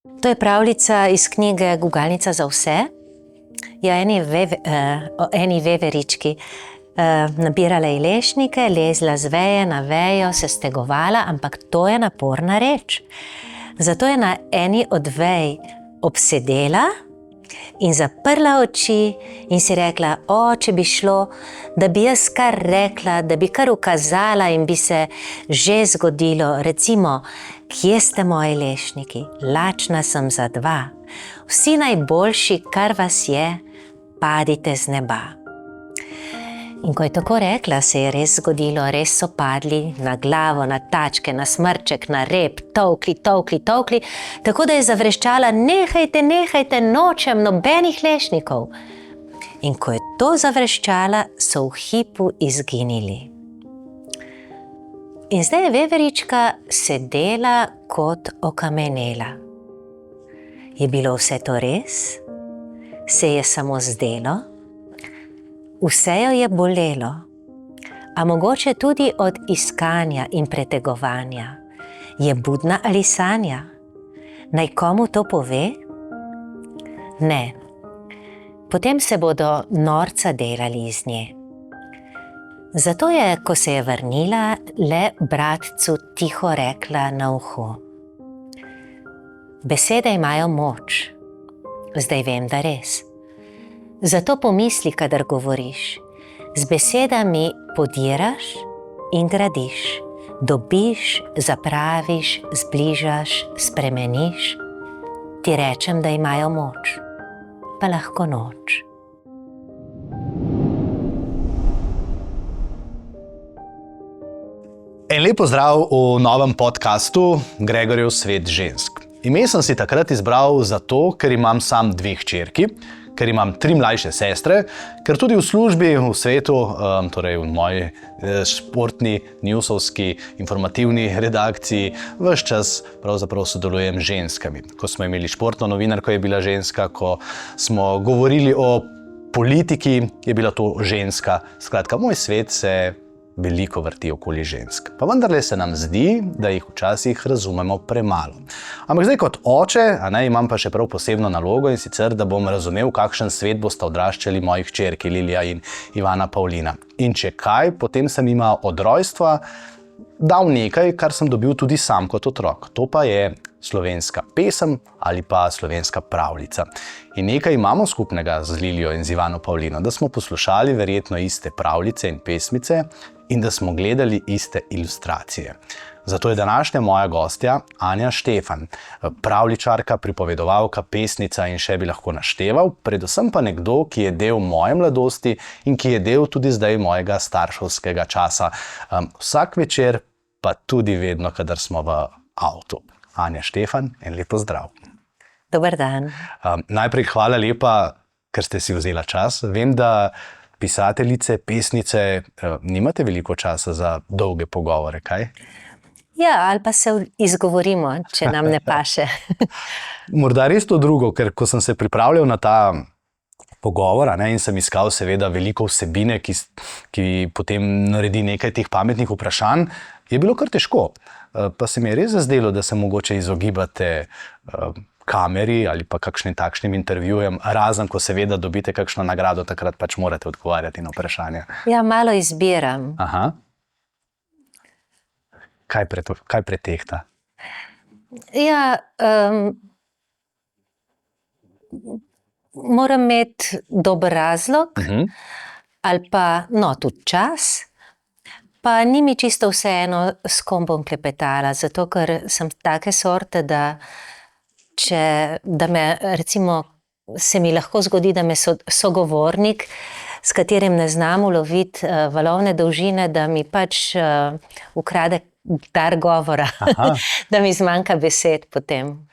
To je pravljica iz knjige Gugalnica za vse. Je o eni veverički. Nabirala je lešnike, lezla z veje na vejo, se stegovala, ampak to je naporna reč. Zato je na eni od vej obsedela in zaprla oči in si rekla, če bi šlo, da bi jaz kar rekla, da bi kar ukazala in bi se že zgodilo. Recimo, kje ste moji lešniki? Lačna sem za 2. Vsi najboljši, kar vas je, padite z neba. In ko je tako rekla, se je res zgodilo, res so padli na glavo, na tačke, na smrček, na rep, tolkli, tako da je zavreščala, nehajte, nočem nobenih lešnikov. In ko je to zavreščala, so v hipu izginili. In zdaj je veverička sedela kot okamenela. Je bilo vse to res? Se je samo zdelo? Vse jo je bolelo, a mogoče tudi od iskanja in pretegovanja. Je budna ali sanja? Naj komu to pove? Ne. Potem se bodo norca delali iz nje. Zato je, ko se je vrnila, le bratcu tiho rekla na uho. Besede imajo moč. Zdaj vem, da res. Zato pomisli, kadar govoriš. Z besedami podiraš in gradiš. Dobiš, zapraviš, zbližaš, spremeniš. Ti rečem, da imajo moč, pa lahko noč. En lep pozdrav v novem podcastu Gregorjev svet žensk. Ime sem si takrat izbral zato, ker imam sam 2 hčerki, ker imam 3 mlajše sestre, ker tudi v službi, v svetu, torej v moji športni, newsovski, informativni redakciji, ves čas pravzaprav sodelujem z ženskami. Ko smo imeli športno novinarko, je bila ženska, ko smo govorili o politiki, je bila to ženska. Skratka, moj svet se veliko vrti okoli žensk. Pa vendarle se nam zdi, da jih včasih razumemo premalo. Ampak zdaj kot oče, imam pa še prav posebno nalogo, in sicer, da bom razumel, kakšen svet bosta odraščali moji hčerki Lilija in Ivana Pavlina. In če kaj, potem sem jima od rojstva dal nekaj, kar sem dobil tudi sam kot otrok. To pa je slovenska pesem ali pa slovenska pravljica. In nekaj imamo skupnega z Lilijo in z Ivano Pavlino, da smo poslušali verjetno iste pravljice in pesmice in da smo gledali iste ilustracije. Zato je današnja moja gostja Anja Štefan, pravljičarka, pripovedovalka, pesnica in še bi lahko našteval, predvsem pa nekdo, ki je del moje mladosti in ki je del tudi zdaj mojega starševskega časa. Vsak večer, pa tudi vedno, kadar smo v avtu. Anja Štefan, en lep pozdrav. Dober dan. Najprej hvala lepa, ker ste si vzela čas. Vem, da pisateljice, pesnice, nimate veliko časa za dolge pogovore, kaj? Ja, ali pa se izgovorimo, če nam ne paše. Morda res to drugo, ker ko sem se pripravljal na ta pogovor, in sem iskal seveda veliko vsebine, ki potem naredi nekaj teh pametnih vprašanj, je bilo kar težko. Pa se mi je res zazdelo, da se mogoče izogibate kameri ali pa kakšnim takšnim intervjujem, razen ko seveda dobite kakšno nagrado, takrat pač morate odgovarjati na vprašanja. Ja, malo izbiram. Aha. Kaj pretehta? Ja, moram imeti dober razlog, ali pa, tudi čas, pa ni mi čisto vseeno, s kom bom klepetala, zato ker sem take sorte, da me, recimo, se mi lahko zgodi, da me sogovornik, s katerim ne znam uloviti valovne dolžine, da mi pač ukrade dar govora, da mi zmanjka besed potem.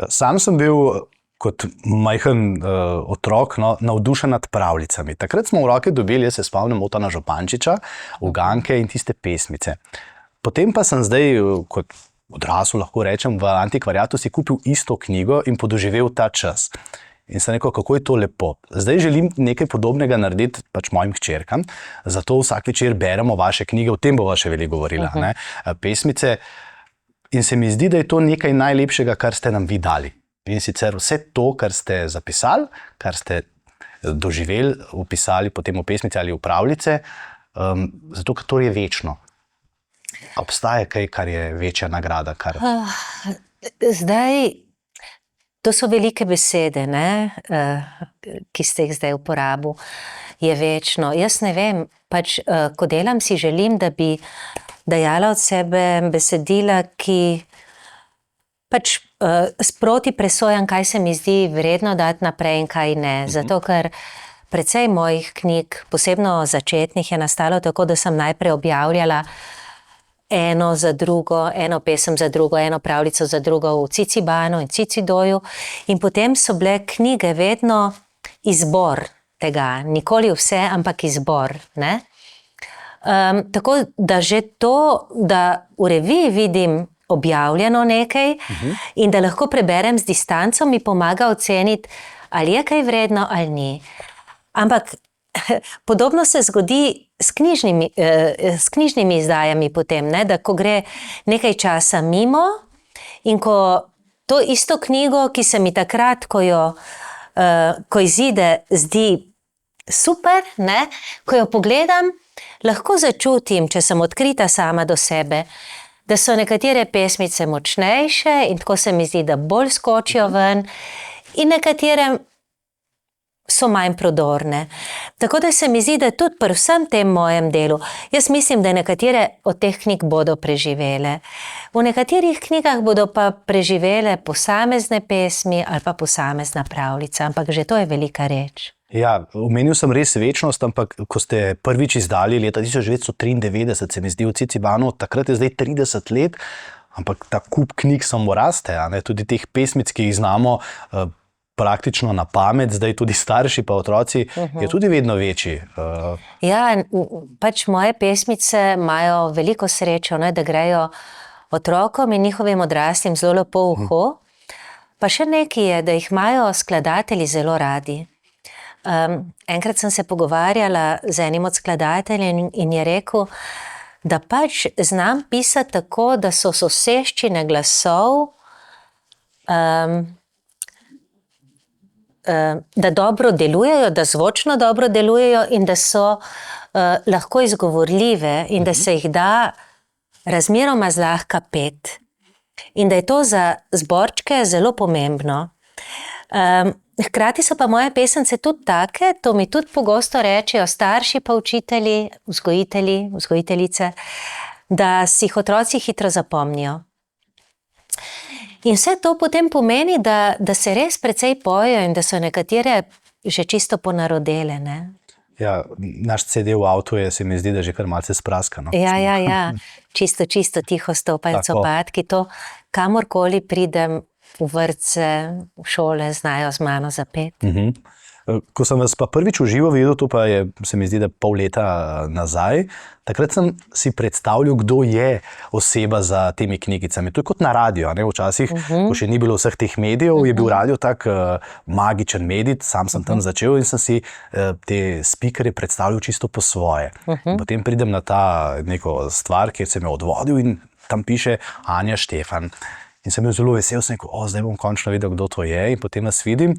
Sam sem bil kot majhen otrok navdušen nad pravljicami. Takrat smo v roke dobili, jaz se spomnim, Otona Župančiča, Uganke in tiste pesmice. Potem pa sem zdaj, kot odrasel lahko rečem, v antikvariatu si kupil isto knjigo in podoživel ta čas. In sem rekel, kako je to lepo. Zdaj želim nekaj podobnega narediti pač mojim hčerkam, zato vsak večer beremo vaše knjige, o tem bova še veliko govorila, pesmice. In se mi zdi, da je to nekaj najlepšega, kar ste nam vi dali. In sicer vse to, kar ste zapisali, kar ste doživeli, opisali potem v pesmici ali v pravljice, zato ker to je večno. Obstaja kaj, kar je večja nagrada? Zdaj, to so velike besede, ne? Ki ste jih zdaj uporabil. Je večno. Jaz ne vem, pač, ko delam, si želim, da bi dajala od sebe besedila, ki pač sproti presojam, kaj se mi zdi vredno dati naprej in kaj ne. Zato, ker precej mojih knjig, posebno začetnih, je nastalo tako, da sem najprej objavljala eno za drugo, eno pesem za drugo, eno pravljico za drugo v Cicibanu in Cicidoju. In potem so bile knjige vedno izbor tega. Nikoli vse, ampak izbor, ne? Tako da že to, da v reviji vidim objavljeno nekaj in da lahko preberem z distanco, mi pomaga oceniti, ali je kaj vredno ali ni. Ampak podobno se zgodi s knjižnimi izdajami potem, ne? Da ko gre nekaj časa mimo in ko to isto knjigo, ki se mi takrat, ko izide, zdi super, ne? Ko jo pogledam, lahko začutim, če sem odkrita sama do sebe, da so nekatere pesmice močnejše in tako se mi zdi, da bolj skočijo ven in nekatere so manj prodorne. Tako da se mi zdi, da tudi pri vsem tem mojem delu, jaz mislim, da nekatere od teh knjig bodo preživele. V nekaterih knjigah bodo pa preživele posamezne pesmi ali pa posamezna pravljica, ampak že to je velika reč. Ja, omenil sem res večnost, ampak ko ste prvič izdali leta 1993, se mi zdi v Cicibanu, takrat je zdaj 30 let, ampak ta kup knjig samo raste, a ne? Tudi teh pesmic, ki jih znamo praktično na pamet, zdaj tudi starši pa otroci, je tudi vedno večji. Ja, pač moje pesmice imajo veliko srečo, ne, da grejo otrokom in njihovim odraslim zelo lepo v uho, pa še nekaj je, da jih imajo skladatelji zelo radi. Enkrat sem se pogovarjala z enim od skladateljev in je rekel, da pač znam pisati tako, da so soseščine glasov, da dobro delujejo, da zvočno dobro delujejo in da so lahko izgovorljive in da se jih da razmeroma zlahka peti. In da je to za zborčke zelo pomembno. Hkrati so pa moje pesence tudi take, to mi tudi pogosto rečejo starši pa učitelji, vzgojiteljice, da si jih otroci hitro zapomnijo. In vse to potem pomeni, da se res precej pojejo in da so nekatere že čisto ponarodele, ne? Ja, naš CD v avtu je, se mi zdi, da že kar malce spraskano. Ja. Čisto tiho stopajo copatki. To, kamorkoli pridem, v vrtce, v šole, znajo z mano zapeti. Ko sem vas pa prvič v živo videl, to pa je, se mi zdi, da pol leta nazaj, takrat sem si predstavljal, kdo je oseba za temi knjigicami. To je kot na radio, ne? Včasih, ko še ni bilo vseh teh medijev, je bil radio tak magičen medij, sam sem tam začel in sem si te speakerje predstavljal čisto po svoje. Potem pridem na ta neko stvar, kjer sem jo odvodil in tam piše Anja Štefan. In sem bil zelo vesel, sem rekel, zdaj bom končno videl, kdo to je, in potem vas vidim.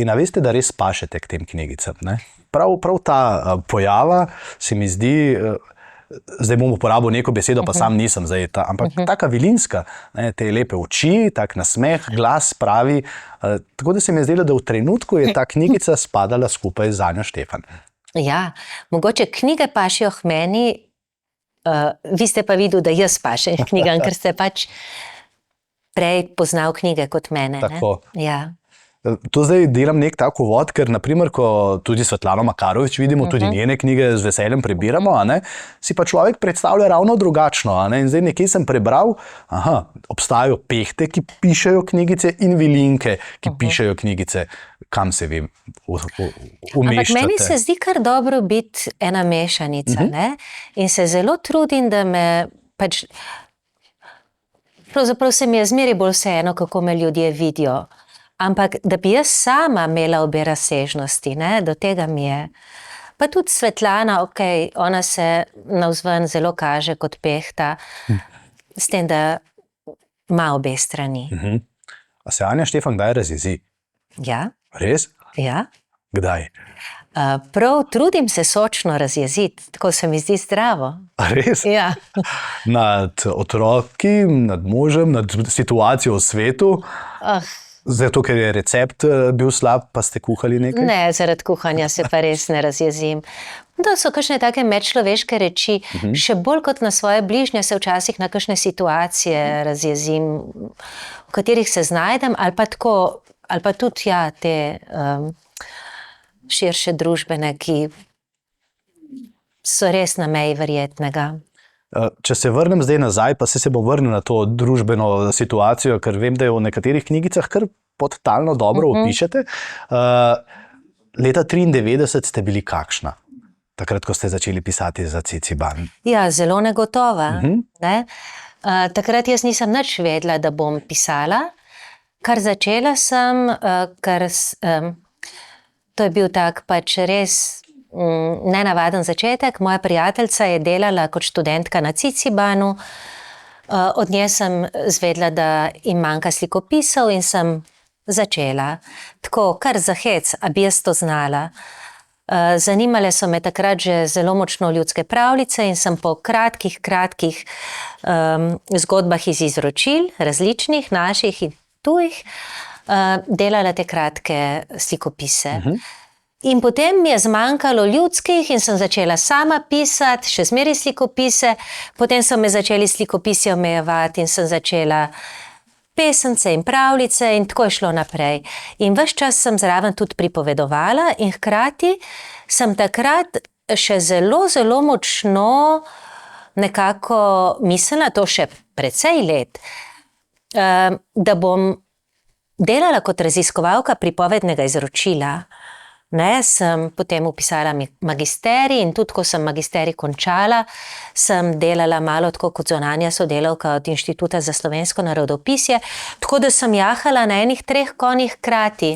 In a veste, da res pašete k tem knjigicam, ne? Prav ta pojava se mi zdi, zdaj bom uporabil neko besedo, pa sam nisem zdaj ampak taka vilinska, ne? Te lepe oči, tak nasmeh, glas pravi, tako da se mi je zdelo, da v trenutku je ta knjigica spadala skupaj z Anjo Štefan. Ja, mogoče knjige pašijo k meni, vi ste pa videli, da jaz pašem knjigam, ker ste pač prej poznal knjige kot mene. Tako. Ne? Ja. To zdaj delam nek tak uvod, ker naprimer, ko tudi Svetlano Makarovič vidimo, tudi njene knjige z veseljem prebiramo, a ne, si pa človek predstavlja ravno drugačno, a ne, in zdaj nekje sem prebral, obstajajo pehte, ki pišejo knjigice in vilinke, ki pišejo knjigice. Kam se vi umeščate? Ampak meni se zdi kar dobro biti ena mešanica, ne, in se zelo trudim, da me pač, pravzaprav se mi je zmeraj bolj vseeno, kako me ljudje vidijo. Ampak, da bi jaz sama imela obe razsežnosti, ne, do tega mi je. Pa tudi Svetlana, ona se navzven zelo kaže kot pehta, s tem, da ima obe strani. A se Anja Štefan kdaj razjezi? Ja, Res? ja. Kdaj? Prav trudim se sočno razjeziti, tako se mi zdi zdravo. A res? Ja. Nad otroki, nad možem, nad situacijo v svetu, zato ker je recept bil slab, pa ste kuhali nekaj? Ne, zaradi kuhanja se pa res ne razjezim. To so kakšne take medčloveške reči. Še bolj kot na svoje bližnje se včasih na kakšne situacije razjezim, v katerih se znajdem, ali pa tako, ali pa tudi te širše družbene, ki so res na meji verjetnega. Če se vrnem zdaj nazaj, pa se bom vrnil na to družbeno situacijo, ker vem, da jo v nekaterih knjigicah kar podtalno dobro opišete. Leta 1993 ste bili kakšna? Takrat, ko ste začeli pisati za Ciciban. Ja, zelo negotova. Ne? Takrat jaz nisem nič vedela, da bom pisala. Kar začela sem, to je bil tak pač res nenavaden začetek. Moja prijateljica je delala kot študentka na Cicibanu. Od nje sem zvedela, da jim manjka slikopisov in sem začela. Tako, kar za hec, a bi jaz to znala. Zanimale so me takrat že zelo močno ljudske pravljice in sem po kratkih zgodbah iz izročil, različnih, naših in tujih, delala te kratke slikopise. In potem mi je zmanjkalo ljudskih in sem začela sama pisati, še zmeraj slikopise, potem so me začeli slikopisi omejevati in sem začela pesence in pravljice in tako je šlo naprej. In ves čas sem zraven tudi pripovedovala in hkrati sem takrat še zelo, zelo močno nekako mislila, to še precej let, da bom delala kot raziskovalka pripovednega izročila. Sem potem vpisala magisterij in tudi, ko sem magisterij končala, sem delala malo tako kot zunanja sodelavka od Inštituta za slovensko narodopisje, tako da sem jahala na enih 3 konjih hkrati,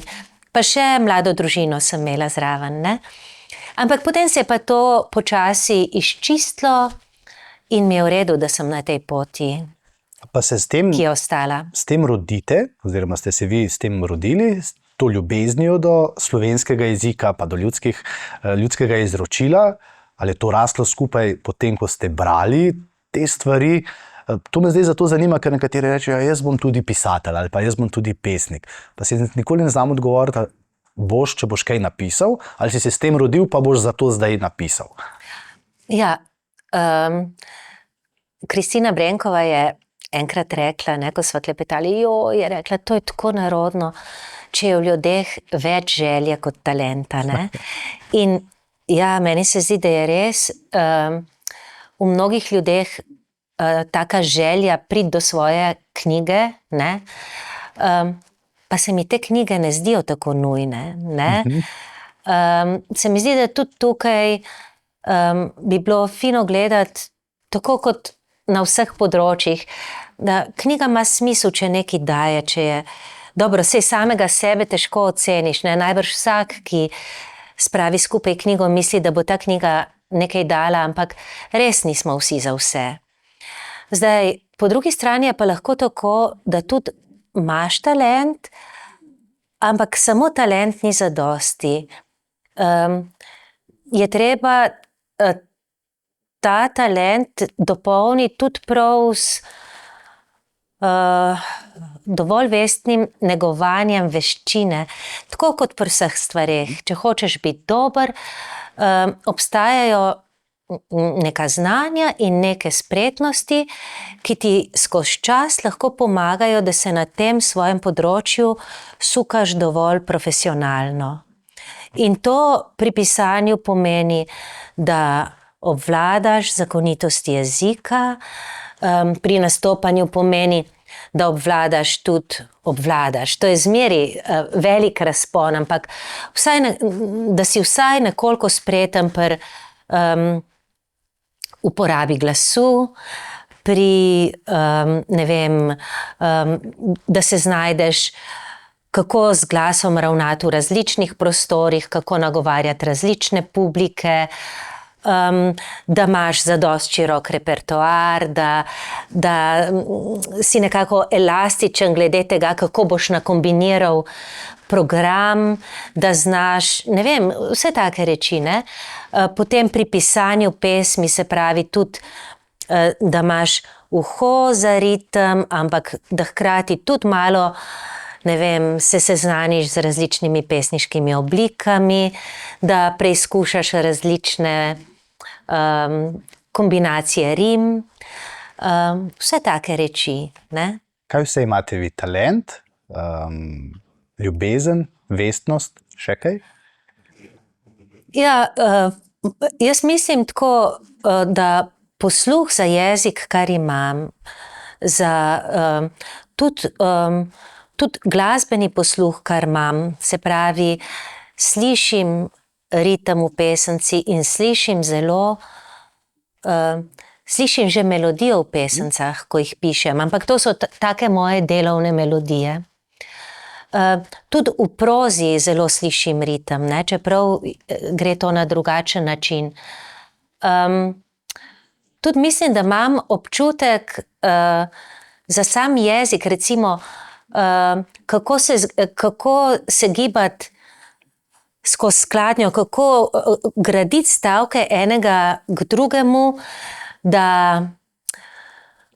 pa še mlado družino sem imela zraven. Ne? Ampak potem se je pa to počasi izčistilo in mi je v redu, da sem na tej poti, pa se s tem, ki je ostala. S tem rodite, oziroma ste se vi s tem rodili, to ljubeznijo do slovenskega jezika, pa do ljudskega izročila, ali je to raslo skupaj potem, ko ste brali te stvari? To me zdaj zato zanima, ker nekateri rečejo, jaz bom tudi pisatelj ali pa jaz bom tudi pesnik. Pa si nikoli ne znam odgovoriti, če boš kaj napisal, ali si se s tem rodil, pa boš zato zdaj napisal. Ja, Kristina Brenkova je enkrat rekla, ko sva klepetali, je rekla, to je tako narodno, če je v ljudeh več želje kot talenta. Ne? In ja, meni se zdi, da je res v mnogih ljudeh taka želja priti do svoje knjige, ne? Pa se mi te knjige ne zdijo tako nujne. Ne? Se mi zdi, da tudi tukaj bi bilo fino gledati, tako kot na vseh področjih, da knjiga ima smisel, če nekaj daje, če je dobro, saj samega sebe težko oceniš, ne? Najbrž vsak, ki spravi skupaj knjigo, misli, da bo ta knjiga nekaj dala, ampak res nismo vsi za vse. Zdaj, po drugi strani je pa lahko tako, da tudi imaš talent, ampak samo talent ni zadosti. Je treba ta talent dopolniti tudi prav s dovolj vestnim negovanjem veščine, tako kot pri vseh stvareh. Če hočeš biti dober, obstajajo neka znanja in neke spretnosti, ki ti skozi čas lahko pomagajo, da se na tem svojem področju sukaš dovolj profesionalno. In to pri pisanju pomeni, da obvladaš zakonitosti jezika, pri nastopanju pomeni, da obvladaš tudi obvladaš. To je zmeraj velik razpon, ampak da si vsaj nekoliko spreten pri uporabi glasu, pri, ne vem, da se znajdeš, kako z glasom ravnati v različnih prostorih, kako nagovarjati različne publike, da imaš zadosti širok repertoar, da si nekako elastičen glede tega, kako boš nakombiniral program, da znaš, ne vem, vse take reči, ne. Potem pri pisanju pesmi, se pravi tudi, da imaš uho za ritem, ampak da hkrati tudi malo, ne vem, se seznaniš z različnimi pesniškimi oblikami, da preizkušaš različne kombinacije rim, vse take reči, ne. Kaj vse imate vi? Talent, ljubezen, vestnost, še kaj? Ja, jaz mislim tako, da posluh za jezik, kar imam, za tudi glasbeni posluh, kar imam, se pravi, slišim ritem v pesemci in slišim slišim že melodijo v pesemcah, ko jih pišem, ampak to so take moje delovne melodije. Tudi v prozi zelo slišim ritem, ne, čeprav gre to na drugačen način. Tudi mislim, da imam občutek za sam jezik, recimo, kako se gibati skozi skladnjo, kako graditi stavke enega k drugemu, da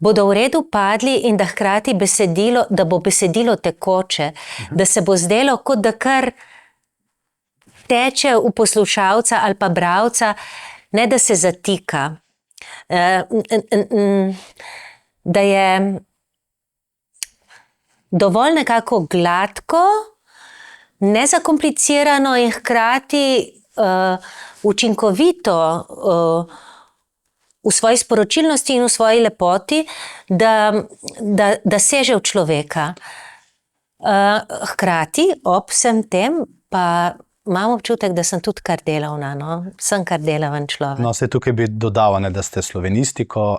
bodo v redu padli in da hkrati da bo besedilo tekoče, da se bo zdelo, kot da kar teče v poslušalca ali pa bralca, ne da se zatika. Da je dovolj nekako gladko, nezakomplicirano in hkrati učinkovito v svoji sporočilnosti in v svoji lepoti, da seže v človeka. Hkrati ob vsem tem pa imam občutek, da sem tudi kar delavna, no. Sem kar delaven človek. No, se tukaj bi dodala, ne, da ste slovenistiko,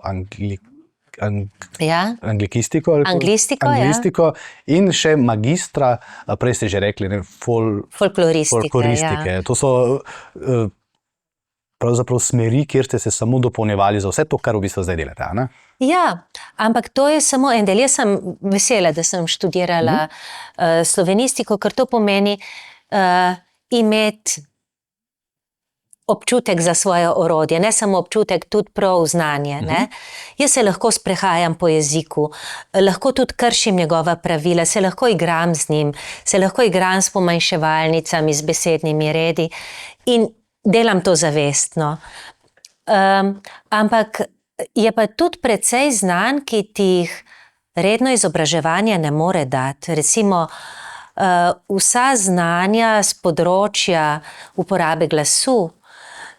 anglistiko, in še magistra, prej ste že rekli, ne, folkloristike. Ja. To so pravzaprav smeri, kjer ste se samo dopolnjevali za vse to, kar v bistvu zdaj delate, ne? Ja, ampak to je samo en del. Jaz sem vesela, da sem študirala slovenistiko, ker to pomeni imeti občutek za svoje orodje, ne samo občutek, tudi prav znanje, ne. Jaz se lahko sprehajam po jeziku, lahko tudi kršim njegova pravila, se lahko igram z njim, se lahko igram s pomanjševalnicami, z besednimi redi in delam to zavestno. Ampak je pa tudi precej znanj, ki ti jih redno izobraževanje ne more dati. Recimo, vsa znanja z področja uporabe glasu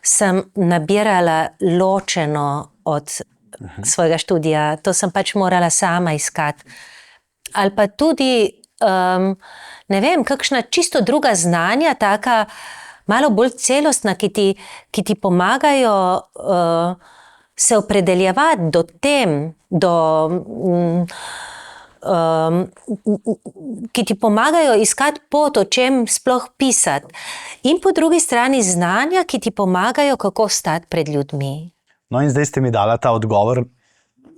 sem nabirala ločeno od svojega študija. To sem pač morala sama iskati. Ali pa tudi, ne vem, kakšna čisto druga znanja, taka malo bolj celostna, ki ti pomagajo se opredeljevati do tem, ki ti pomagajo iskati pot, o čem sploh pisati. In po drugi strani znanja, ki ti pomagajo, kako stati pred ljudmi. No, in zdaj ste mi dala ta odgovor,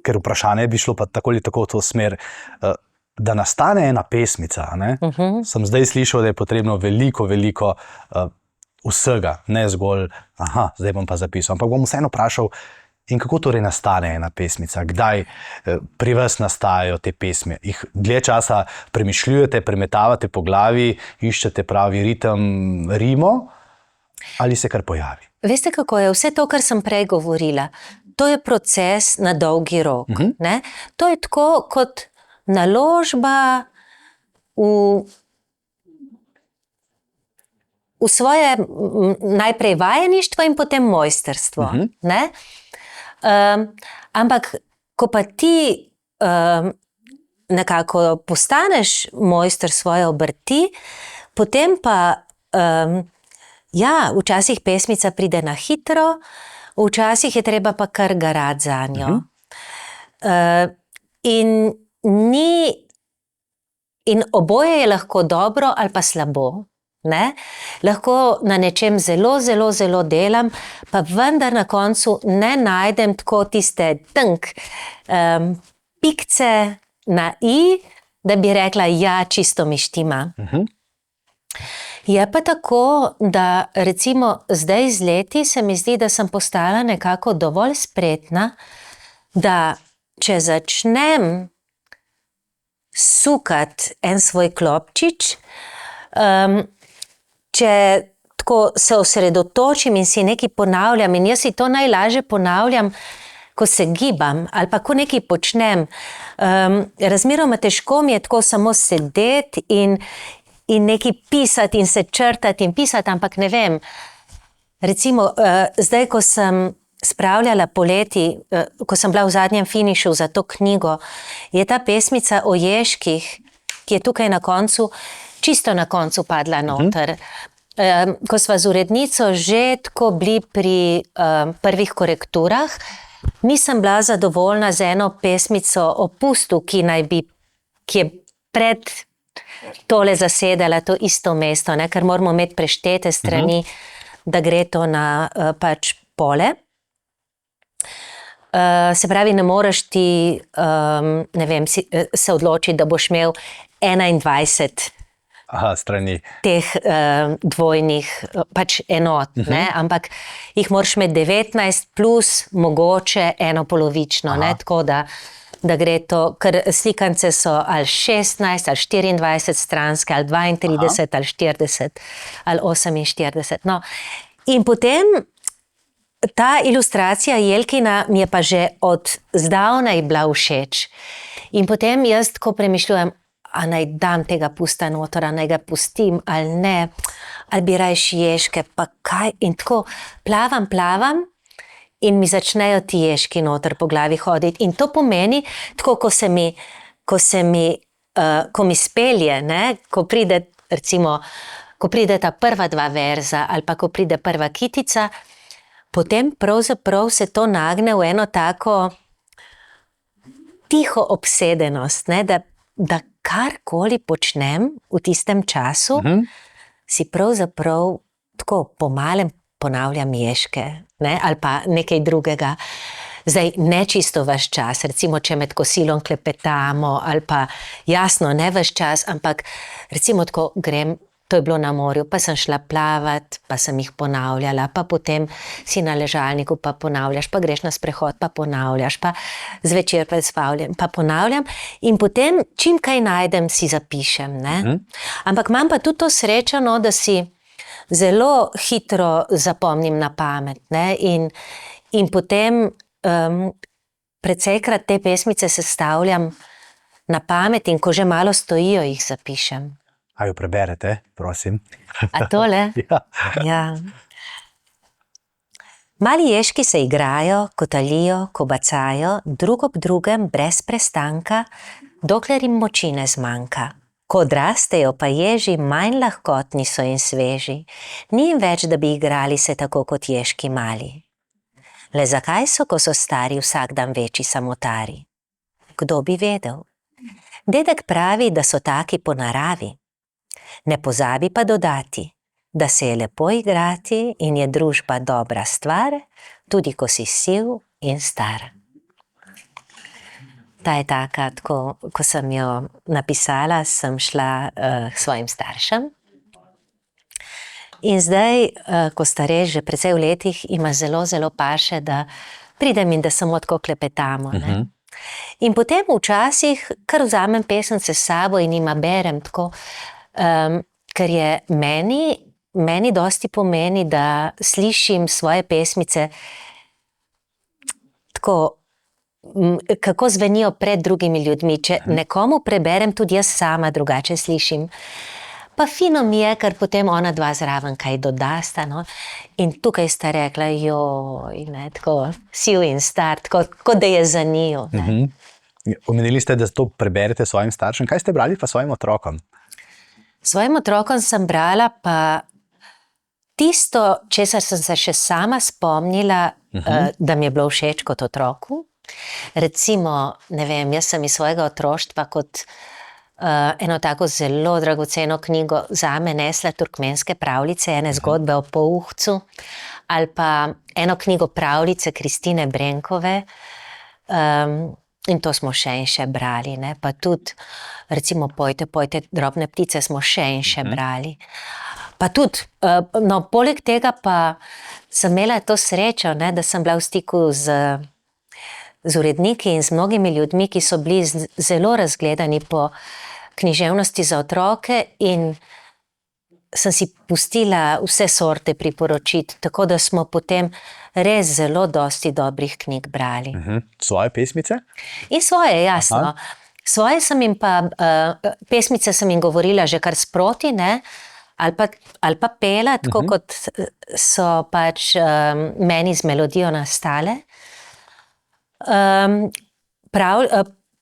ker vprašanje bi šlo pa tako ali tako v to smer, da nastane ena pesmica, ne? Sem zdaj slišal, da je potrebno veliko vsega, ne zgolj, zdaj bom pa zapisal, ampak bom vseeno vprašal, in kako torej nastane ena pesmica? Kdaj pri vas nastajajo te pesmi? Jih dlje časa premišljujete, premetavate po glavi, iščete pravi ritem, rimo, ali se kar pojavi? Veste, kako je? Vse to, kar sem prej govorila, to je proces na dolgi rok. Ne? To je tako kot naložba v svoje najprej vajeništvo in potem mojstrstvo. Ne? Ampak, ko pa ti nekako postaneš mojster svoje obrti, potem pa včasih pesmica pride na hitro, včasih je treba pa kar garati zanjo. In oboje je lahko dobro ali pa slabo. ne? Lahko na nečem zelo, zelo, zelo delam, pa vendar na koncu ne najdem tako tiste pikce na i, da bi rekla, ja, čisto mi štima. Je pa tako, da recimo zdaj z leti se mi zdi, da sem postala nekako dovolj spretna, da če začnem sukati en svoj klopčič, če tako se osredotočim in si nekaj ponavljam, in jaz si to najlažje ponavljam, ko se gibam ali pa ko nekaj počnem. Razmeroma težko mi je tako samo sedeti in nekaj pisati in se črtati in pisati, ampak ne vem. Recimo, zdaj, ko sem spravljala poleti, ko sem bila v zadnjem finišu za to knjigo, je ta pesmica o ježkih, ki je tukaj na koncu, čisto na koncu padla noter. Ko sva z urednico že tako bili pri prvih korekturah, nisem bila zadovoljna z eno pesmico o pustu, ki je pred tole zasedala to isto mesto, ne? Ker moramo imeti preštete strani, da gre to na pač pole. Se pravi, ne moreš ti, ne vem, se odločiti, da boš imel 21 strani teh dvojnih pač enot, ne? Ampak jih moraš imeti 19 plus mogoče eno polovično, ne? Tako da gre to, ker slikance so ali 16 ali 24 stranske, ali 32 ali 40 ali 48. No, in potem ta ilustracija Jelkina mi je pa že od zdavnaj bila všeč. In potem jaz tako premišljujem, a naj dam tega pusta noter, a naj ga pustim ali ne, ali bi rajš ježke, pa kaj. In tako plavam in mi začnejo ti ježki noter po glavi hoditi. In to pomeni, tako ko mi spelje, ne, ko pride, recimo, ko pride ta prva dva verza ali pa ko pride prva kitica, potem pravzaprav se to nagne v eno tako tiho obsedenost, ne, da karkoli počnem v tistem času, si pravzaprav tako po malem ponavljam ježke, ne, ali pa nekaj drugega. Zdaj, ne čisto ves čas, recimo, če med kosilom klepetamo, ali pa jasno, ne ves čas, ampak recimo tako grem, to je bilo na morju, pa sem šla plavat, pa sem jih ponavljala, pa potem si na ležalniku pa ponavljaš, pa greš na sprehod, pa ponavljaš, pa zvečer pred spavljem, pa ponavljam in potem, čim kaj najdem, si zapišem, ne. Ampak imam pa tudi to srečo, no, da si zelo hitro zapomnim na pamet, ne, in potem precejkrat te pesmice sestavljam na pamet in ko že malo stojijo, jih zapišem. A jo preberete, prosim? A tole? Ja. Ja. Mali ježki se igrajo, kotalijo, kobacajo, drug ob drugem brez prestanka, dokler jim moči ne zmanjka. Ko odrastejo pa ježi, manj lahkotni so in sveži, ni jim več, da bi igrali se tako kot ježki mali. Le zakaj so, ko so stari, vsak dan večji samotari? Kdo bi vedel? Dedek pravi, da so taki po naravi. Ne pozabi pa dodati, da se je lepo igrati in je družba dobra stvar, tudi ko si siv in star. Ta je taka, tako, ko sem jo napisala, sem šla k svojim staršem. In zdaj, ko sta res že precej v letih, ima zelo, zelo paše, da pridem in da samo tako klepetamo, ne. In potem včasih kar vzamem pesnice s sabo in jima berem tako, ker je meni dosti pomeni, da slišim svoje pesmice tako, kako zvenijo pred drugimi ljudmi. Če nekomu preberem, tudi jaz sama drugače slišim. Pa fino mi je, ker potem ona dva zraven kaj dodasta, no. In tukaj sta rekla, joj, ne, tako siv in star, tako da je za njiju, ne. Omenili ste, da to preberete svojim staršem. Kaj ste brali pa svojim otrokom? Svojim otrokom sem brala pa tisto, česar sem se še sama spomnila, da mi je bilo všeč kot otroku. Recimo, ne vem, jaz sem iz svojega otroštva kot eno tako zelo dragoceno knjigo zame nesla turkmenske pravljice, ene zgodbe o Pouhcu, ali pa eno knjigo pravljice Kristine Brenkove, in to smo še in še brali, ne? Pa tudi, recimo, Pojte, pojte, drobne ptice smo še in še brali. Pa tudi, no, poleg tega pa sem imela to srečo, ne, da sem bila v stiku z uredniki in z mnogimi ljudmi, ki so bili zelo razgledani po književnosti za otroke, in sem si pustila vse sorte priporočiti, tako da smo potem res zelo dosti dobrih knjig brali. Svoje pesmice? In svoje, jasno. Svoje sem jim pa, pesmice sem jim govorila že kar sproti, ne, ali pa pela, tako kot so pač meni z melodijo nastale.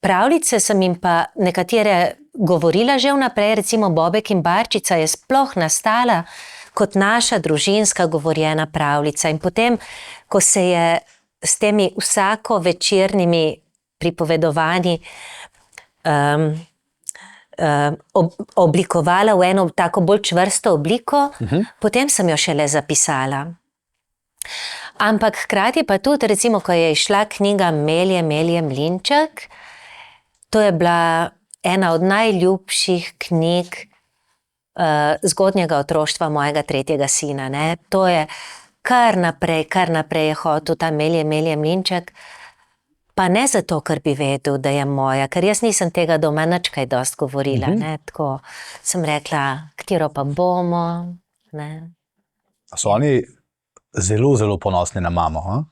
Pravljice sem jim pa nekatere govorila že vnaprej, recimo Bobek in barčica je sploh nastala kot naša družinska govorjena pravljica, in potem, ko se je s temi vsako večernimi pripovedovanji oblikovala v eno tako bolj čvrsto obliko, potem sem jo šele zapisala. Ampak hkrati pa tudi, recimo, ko je išla knjiga Melje, Melje mlinček, to je bila ena od najljubših knjig zgodnjega otroštva mojega 3. sina, ne. To je kar naprej je hotel ta Melje, Melje mlinček, pa ne zato, ker bi vedel, da je moja, ker jaz nisem tega doma nič kaj dosti govorila, ne, tako sem rekla, katero pa bomo, ne. So oni zelo, zelo ponosni na mamo, ha?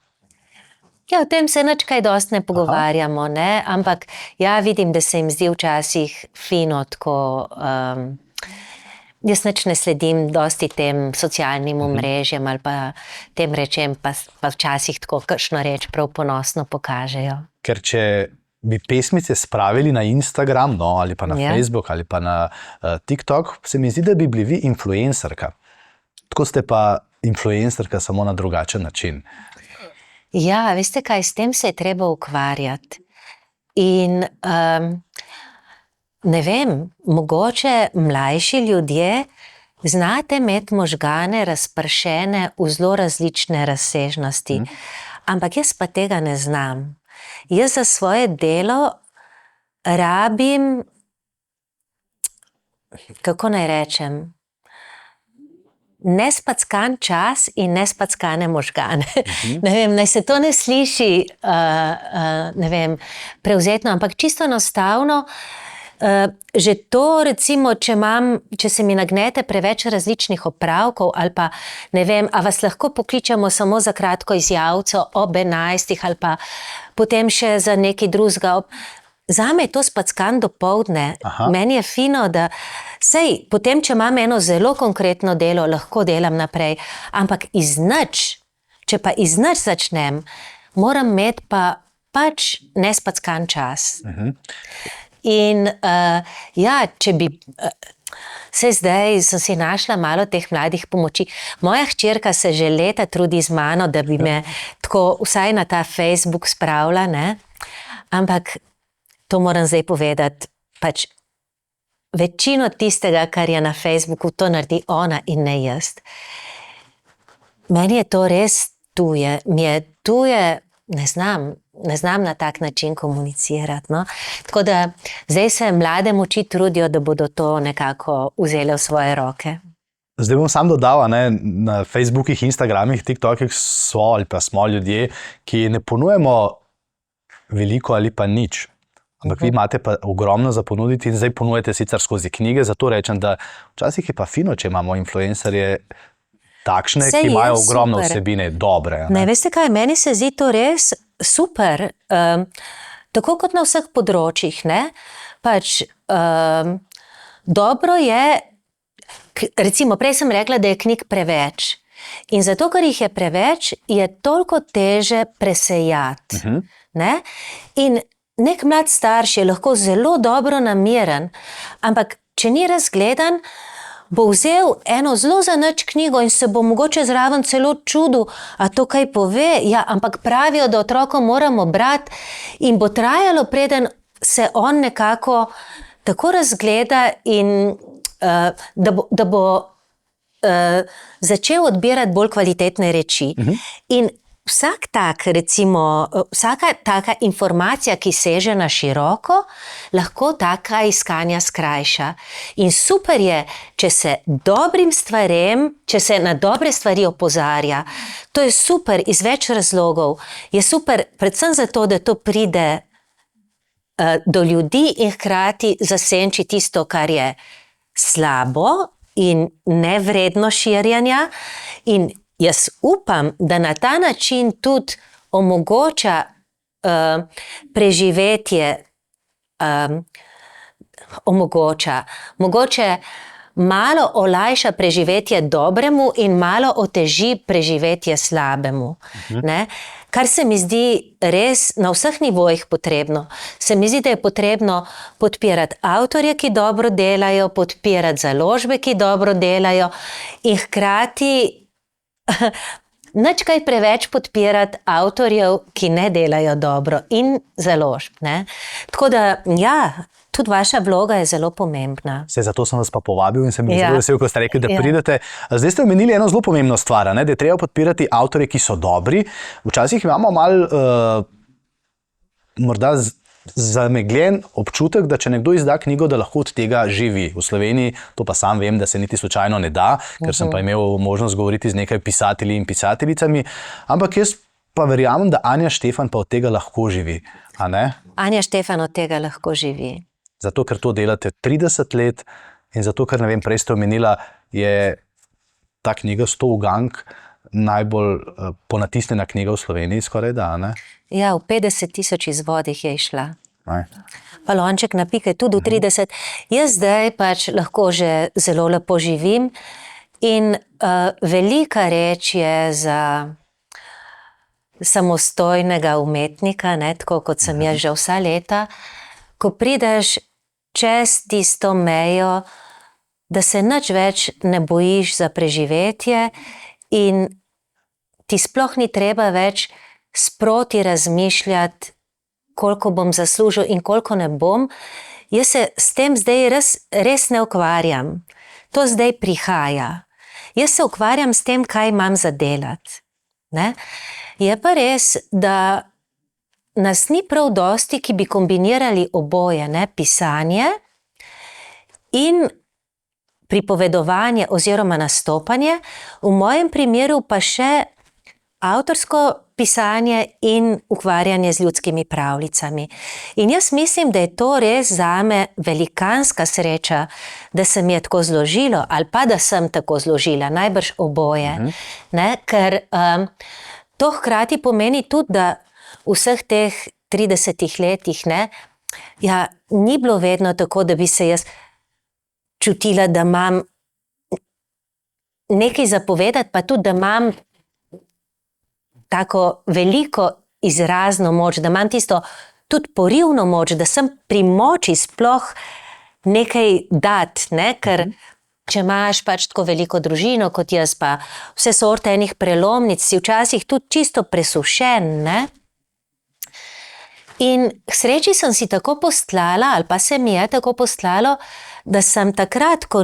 Ja, o tem se nič kaj dosti ne pogovarjamo, ne, ampak ja, vidim, da se jim zdi včasih fino tako, jaz nič ne sledim dosti tem socialnim omrežjem ali pa tem rečem, pa včasih tako kakšno reč prav ponosno pokažejo. Ker če bi pesmice spravili na Instagram, no, ali pa na Facebook, ali pa na TikTok, se mi zdi, da bi bili vi influencerka. Tako ste pa influencerka, samo na drugačen način. Ja, veste kaj, s tem se je treba ukvarjati. In ne vem, mogoče mlajši ljudje znate imeti možgane razpršene v zelo različne razsežnosti, ampak jaz pa tega ne znam. Jaz za svoje delo rabim, kako naj rečem, nespackan čas in nespackane možgane. Ne vem, naj se to ne sliši, ne vem, prevzetno, ampak čisto enostavno, že to, recimo, če se mi nagnete preveč različnih opravkov, ali pa, ne vem, a vas lahko pokličemo samo za kratko izjavco ob 11 ali pa potem še za nekaj drugega. Zame je to spackan dopoldne. Meni je fino, da sej, potem, če imam eno zelo konkretno delo, lahko delam naprej, ampak iz nič, če pa iz nič začnem, moram imeti pa pač nespackan čas. In ja, če bi, sej zdaj sem si našla malo teh mladih pomoči. Moja hčerka se že leta trudi z mano, da bi me tako vsaj na ta Facebook spravila, ne, ampak to moram zdaj povedati, pač večino tistega, kar je na Facebooku, to naredi ona in ne jaz. Meni je to res tuje, mi je tuje, ne znam na tak način komunicirati, no. Tako da zdaj se mlade moči trudijo, da bodo to nekako vzeli v svoje roke. Zdaj bom sam dodal, ne, na Facebookih, Instagramih, TikTokih so ali pa smo ljudje, ki ne ponujemo veliko ali pa nič. Ampak vi imate pa ogromno za ponuditi in zdaj ponujete sicer skozi knjige, zato rečem, da včasih je pa fino, če imamo influencerje takšne, ki imajo ogromno vsebine, dobre. Ne, veste kaj, meni se zdi to res super, tako kot na vseh področjih, ne, pač dobro je, recimo prej sem rekla, da je knjig preveč in zato, ker jih je preveč, je toliko teže presejati, ne, in nek mlad starš je lahko zelo dobro nameren, ampak če ni razgledan, bo vzel eno zelo zanič knjigo in se bo mogoče zraven celo čudil, a to kaj pove, ja, ampak pravijo, da otrokom moramo brati in bo trajalo, preden se on nekako tako razgleda in da bo začel odbirati bolj kvalitetne reči. In vsak tak, recimo, vsaka taka informacija, ki seže na široko, lahko taka iskanja skrajša. In super je, če se če se na dobre stvari opozarja. To je super iz več razlogov. Je super predvsem zato, da to pride do ljudi in hkrati zasenči tisto, kar je slabo in nevredno širjanja. In jaz upam, da na ta način tudi omogoča preživetje, mogoče malo olajša preživetje dobremu in malo oteži preživetje slabemu. Ne? Kar se mi zdi res na vseh nivojih potrebno. Se mi zdi, da je potrebno podpirati avtorje, ki dobro delajo, podpirati založbe, ki dobro delajo in hkrati nič kaj preveč podpirati avtorjev, ki ne delajo dobro in založb. Ne? Tako da, ja, tudi vaša vloga je zelo pomembna. Zato sem vas pa povabil in sem zelo vesel, ko ste rekli, da pridete. Zdaj ste omenili eno zelo pomembno stvar, da je treba podpirati avtorje, ki so dobri. Včasih imamo malo morda zamegljen občutek, da če nekdo izda knjigo, da lahko od tega živi. V Sloveniji, to pa sam vem, da se niti slučajno ne da, ker sem pa imel možnost govoriti z nekaj pisatelji in pisateljicami, ampak jaz pa verjamem, da Anja Štefan pa od tega lahko živi, a ne? Anja Štefan od tega lahko živi. Zato, ker to delate 30 let in zato, ker, ne vem, prej ste omenila, je ta knjiga 100 ugank najbolj ponatisnjena knjiga v Sloveniji, skoraj da, ne? Ja, v 50,000 izvodih je išla. Balonček na pike tudi v 30. Jaz zdaj pač lahko že zelo lepo živim in velika reč je za samostojnega umetnika, ne, tako kot sem jaz že vsa leta, ko prideš čez tisto mejo, da se nič več ne bojiš za preživetje in ti sploh ni treba več sproti razmišljati, koliko bom zaslužil in koliko ne bom. Jaz se s tem zdaj res ne ukvarjam. To zdaj prihaja. Jaz se ukvarjam s tem, kaj imam za delati. Ne? Je pa res, da nas ni prav dosti, ki bi kombinirali oboje, ne? Pisanje in pripovedovanje oziroma nastopanje, v mojem primeru pa še avtorsko pisanje in ukvarjanje z ljudskimi pravljicami. In jaz mislim, da je to res zame velikanska sreča, da se mi je tako zložilo, ali pa da sem tako zložila, najbrž oboje. Ne? Ker to hkrati pomeni tudi, da v vseh teh 30 letih, ne, ja, ni bilo vedno tako, da bi se jaz čutila, da imam nekaj zapovedati, pa tudi, da imam tako veliko izrazno moč, da imam tisto tudi porivno moč, da sem pri moči sploh nekaj dati, ne? Ker če imaš pač tako veliko družino kot jaz, pa vse sorte enih prelomnic, si včasih tudi čisto presušen, ne? In k sreči sem si tako postlala, ali pa se mi je tako postlalo, da sem takrat, ko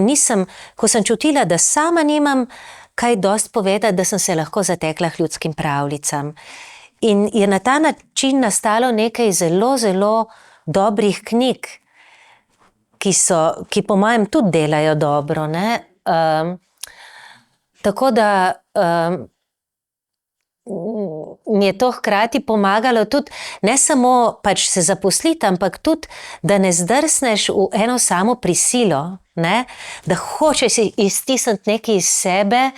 sem čutila, da sama nimam kaj dosti povedati, da sem se lahko zatekla k ljudskim pravljicam. In je na ta način nastalo nekaj zelo, zelo dobrih knjig, ki po mojem tudi delajo dobro, ne? Tako da mi je to hkrati pomagalo tudi ne samo pač se zaposliti, ampak tudi, da ne zdrsneš v eno samo prisilo, ne? Da hočeš iztisniti nekaj iz sebe,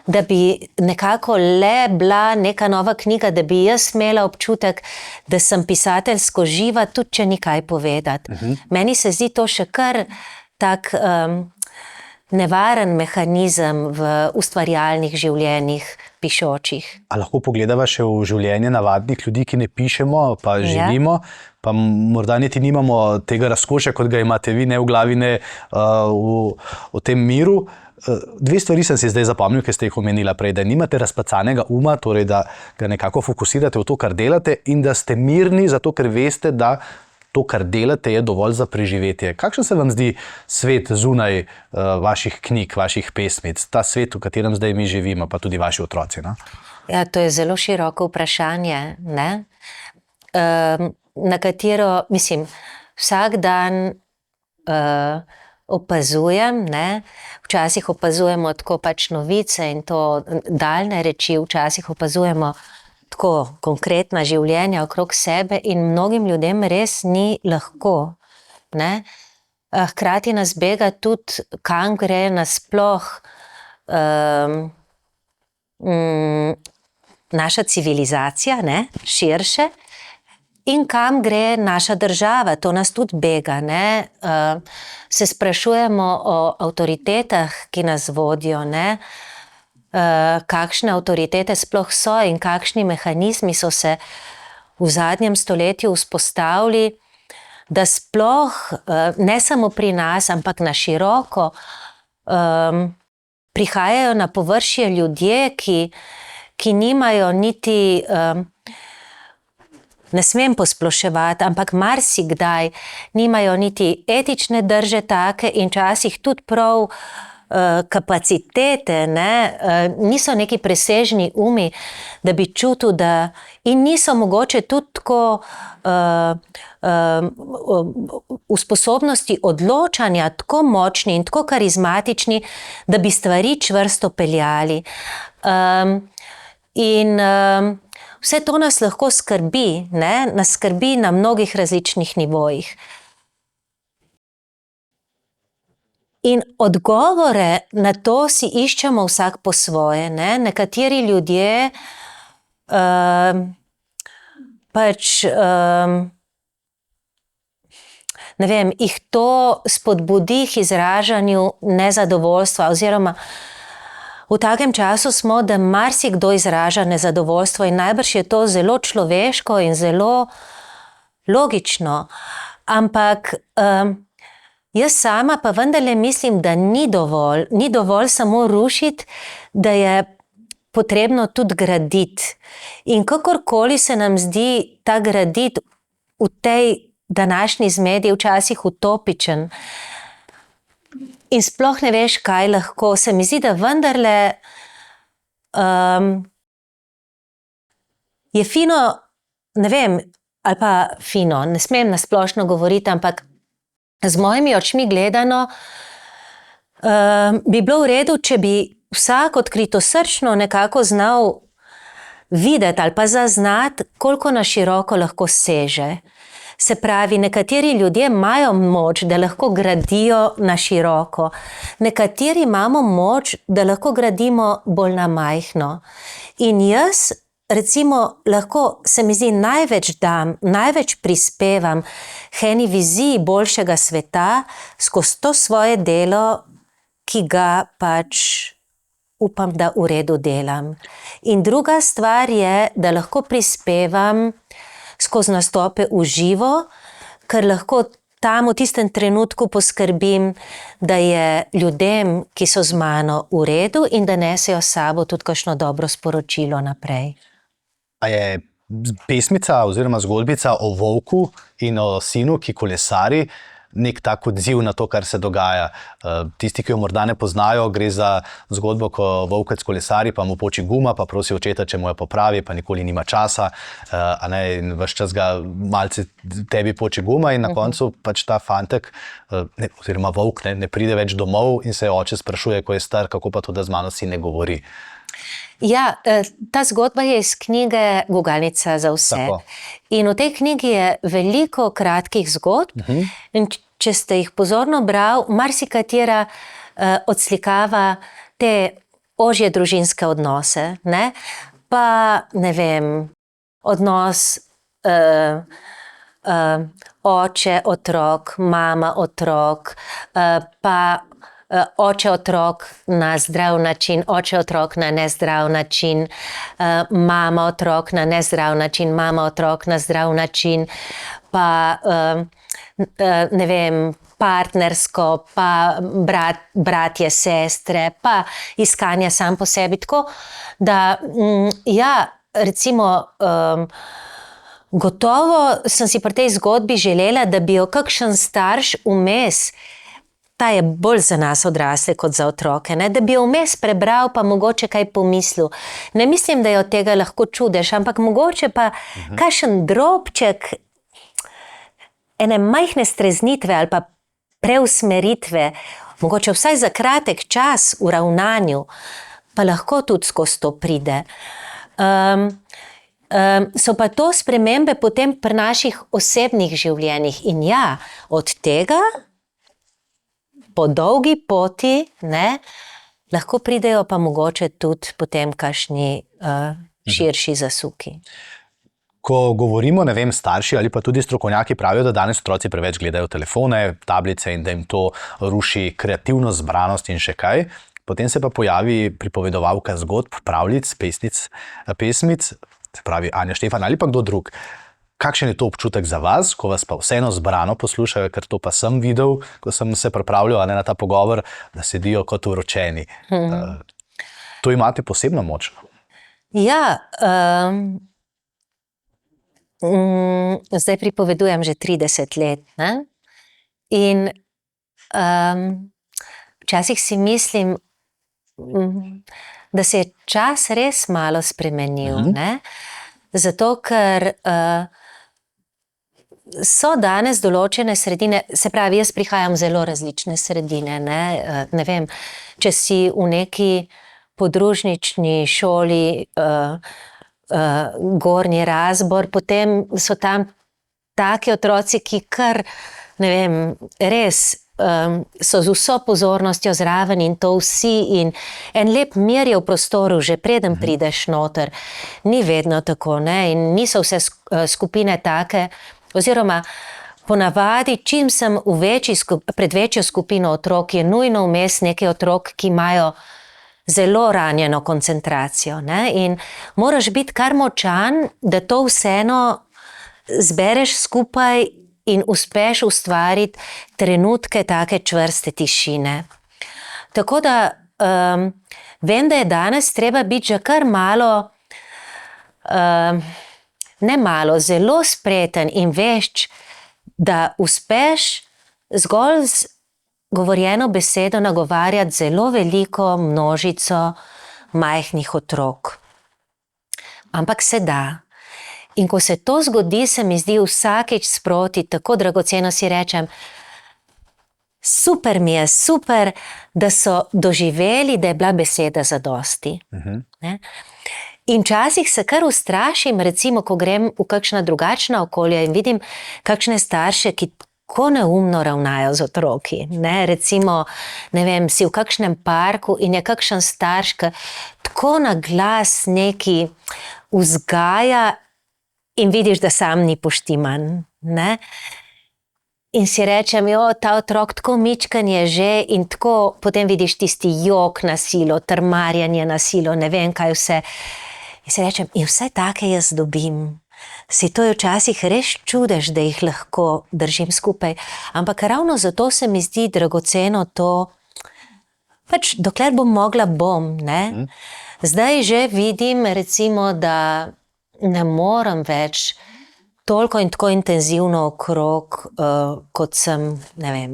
da bi nekako le bila neka nova knjiga, da bi jaz imela občutek, da sem pisateljsko živa, tudi če ni kaj povedati. Meni se zdi to še kar tak nevaren mehanizem v ustvarjalnih življenjih pišočih. A lahko pogledava še v življenje navadnih ljudi, ki ne pišemo, pa živimo, pa morda niti nimamo tega razkošja, kot ga imate vi, ne v glavi, ne v tem miru. Dve stvari sem si zdaj zapomnil, ker ste jih omenila prej, da nimate razpacanega uma, torej da ga nekako fokusirate v to, kar delate in da ste mirni, zato ker veste, da to, kar delate, je dovolj za preživetje. Kakšen se vam zdi svet zunaj vaših knjig, vaših pesmic, ta svet, v katerem zdaj mi živimo, pa tudi vaši otroci? Ne? Ja, to je zelo široko vprašanje, ne? Na katero, mislim, vsak dan opazujem, ne? Včasih opazujemo tako pač novice in to daljne reči, včasih opazujemo tako konkretna življenja okrog sebe in mnogim ljudem res ni lahko, ne? Hkrati nas bega tudi, kam gre nasploh naša civilizacija, ne? Širše, in kam gre naša država, to nas tudi bega, ne? Se sprašujemo o avtoritetah, ki nas vodijo, ne? Kakšne avtoritete sploh so in kakšni mehanizmi so se v zadnjem stoletju vzpostavili, da sploh ne samo pri nas, ampak na široko prihajajo na površje ljudje, ki nimajo niti, ne smem posploševati, ampak marsikdaj nimajo niti etične drže take in včasih tudi prav kapacitete, ne? Niso neki presežni umi, da bi čutil, da in niso mogoče tudi tako v sposobnosti odločanja tako močni in tako karizmatični, da bi stvari čvrsto peljali. Vse to nas lahko skrbi, ne? Nas skrbi na mnogih različnih nivojih. In odgovore na to si iščemo vsak po svoje, ne? Nekateri ljudje ne vem, jih to spodbudi k izražanju nezadovoljstva oziroma v takem času smo, da marsikdo izraža nezadovoljstvo in najbrž je to zelo človeško in zelo logično, ampak jaz sama pa vendarle mislim, da ni dovolj samo rušiti, da je potrebno tudi graditi. In kakorkoli se nam zdi ta graditi v tej današnji zmedi včasih utopičen in sploh ne veš, kaj lahko, se mi zdi, da vendarle je fino, ne vem, ali pa fino, ne smem na splošno govoriti, ampak z mojimi očmi gledano bi bilo v redu, če bi vsak odkritosrčno nekako znal videti ali pa zaznati, koliko na široko lahko seže. Se pravi, nekateri ljudje imajo moč, da lahko gradijo na široko. Nekateri imamo moč, da lahko gradimo bolj na majhno. In jaz, recimo, lahko se mi zdi največ dam, največ prispevam k eni viziji boljšega sveta skozi to svoje delo, ki ga pač upam, da v redu delam. In druga stvar je, da lahko prispevam skozi nastope v živo, ker lahko tam v tistem trenutku poskrbim, da je ljudem, ki so z mano, v redu in da nesejo s sabo tudi kakšno dobro sporočilo naprej. A je pesmica oziroma zgodbica o volku in o sinu, ki kolesari, nek tak odziv na to, kar se dogaja? Tisti, ki jo morda ne poznajo, gre za zgodbo, ko volkec kolesari, pa mu poči guma, pa prosi očeta, če mu jo popravi, pa nikoli nima časa, a ne, in ves čas ga malce tebi poči guma in na koncu pač ta fantek, oziroma volk, ne pride več domov in se oče sprašuje, ko je star, kako pa to, da z mano si ne govori. Ja, ta zgodba je iz knjige Gugalnica za vse. Tako. In v tej knjigi je veliko kratkih zgodb in če ste jih pozorno bral, marsikatera odslikava te ožje družinske odnose, ne? Pa, ne vem, odnos oče, otrok, mama, otrok, pa oče otrok na zdrav način, oče otrok na nezdrav način, mama otrok na nezdrav način, mama otrok na zdrav način, pa ne vem, partnersko, pa bratje, sestre, pa iskanje sam po sebi. Tako da, ja, recimo, Gotovo sem si pri tej zgodbi želela, da bi jo kakšen starš vmes, ta je bolj za nas odrasle kot za otroke, ne? Da bi jo vmes prebral, pa mogoče kaj pomislil. Ne mislim, da je od tega lahko čudež, ampak mogoče pa kakšen drobček ene majhne streznitve ali pa preusmeritve, mogoče vsaj za kratek čas v ravnanju, pa lahko tudi skozi to pride. So pa to spremembe potem pri naših osebnih življenjih in ja, od tega po dolgi poti, ne, lahko pridejo pa mogoče tudi potem kakšni širši zasuki. Ko govorimo, ne vem, starši ali pa tudi strokovnjaki pravijo, da danes otroci preveč gledajo telefone, tablice in da jim to ruši kreativnost, zbranost in še kaj, potem se pa pojavi pripovedovalka zgodb, pravljic, pesmic, se pravi Anja Štefan ali pa kdo drug. Kakšen je to občutek za vas, ko vas pa vseeno zbrano poslušajo, ker to pa sem videl, ko sem se pripravljal na ta pogovor, da sedijo kot uročeni. To imate posebno moč? Ja, zdaj pripovedujem že 30 let, ne? In včasih si mislim, da se je čas res malo spremenil, ne? Zato, ker so danes določene sredine, se pravi, jaz prihajam zelo različne sredine, ne vem, če si v neki podružnični šoli Gornji Razbor, potem so tam taki otroci, ki kar, ne vem, res so z vso pozornostjo zraven in to vsi in en lep mir je v prostoru, že preden prideš noter. Ni vedno tako, ne, in niso vse skupine take, oziroma ponavadi, čim sem pred večjo skupino otrok, je nujno vmes nekaj otrok, ki imajo zelo ranjeno koncentracijo, ne, in moraš biti kar močan, da to vseeno zbereš skupaj in uspeš ustvariti trenutke take čvrste tišine. Tako da vem, da je danes treba biti že kar malo, ne malo, zelo spreten in vešč, da uspeš zgolj z govorjeno besedo nagovarjati zelo veliko množico majhnih otrok. Ampak se da. In ko se to zgodi, se mi zdi vsakič sproti, tako dragoceno si rečem, super mi je, super, da so doživeli, da je bila beseda zadosti. Ne? In včasih se kar ustrašim, recimo, ko grem v kakšna drugačna okolja in vidim kakšne starše, ki tako neumno ravnajo z otroki. Ne? Recimo, ne vem, si v kakšnem parku in je kakšen starš, ki tako na glas neki vzgaja in vidiš, da sam ni poštiman, ne? In si rečem, ta otrok tako mičkan je že in tako potem vidiš tisti jok na silo, trmarjanje na silo, ne vem kaj vse. In si rečem, in vse take jaz dobim. Si to je včasih res čudež, da jih lahko držim skupaj. Ampak ravno zato se mi zdi dragoceno to, pač dokler bom mogla, bom, ne? Zdaj že vidim, recimo, da ne morem več toliko in tako intenzivno okrog, kot sem, ne vem,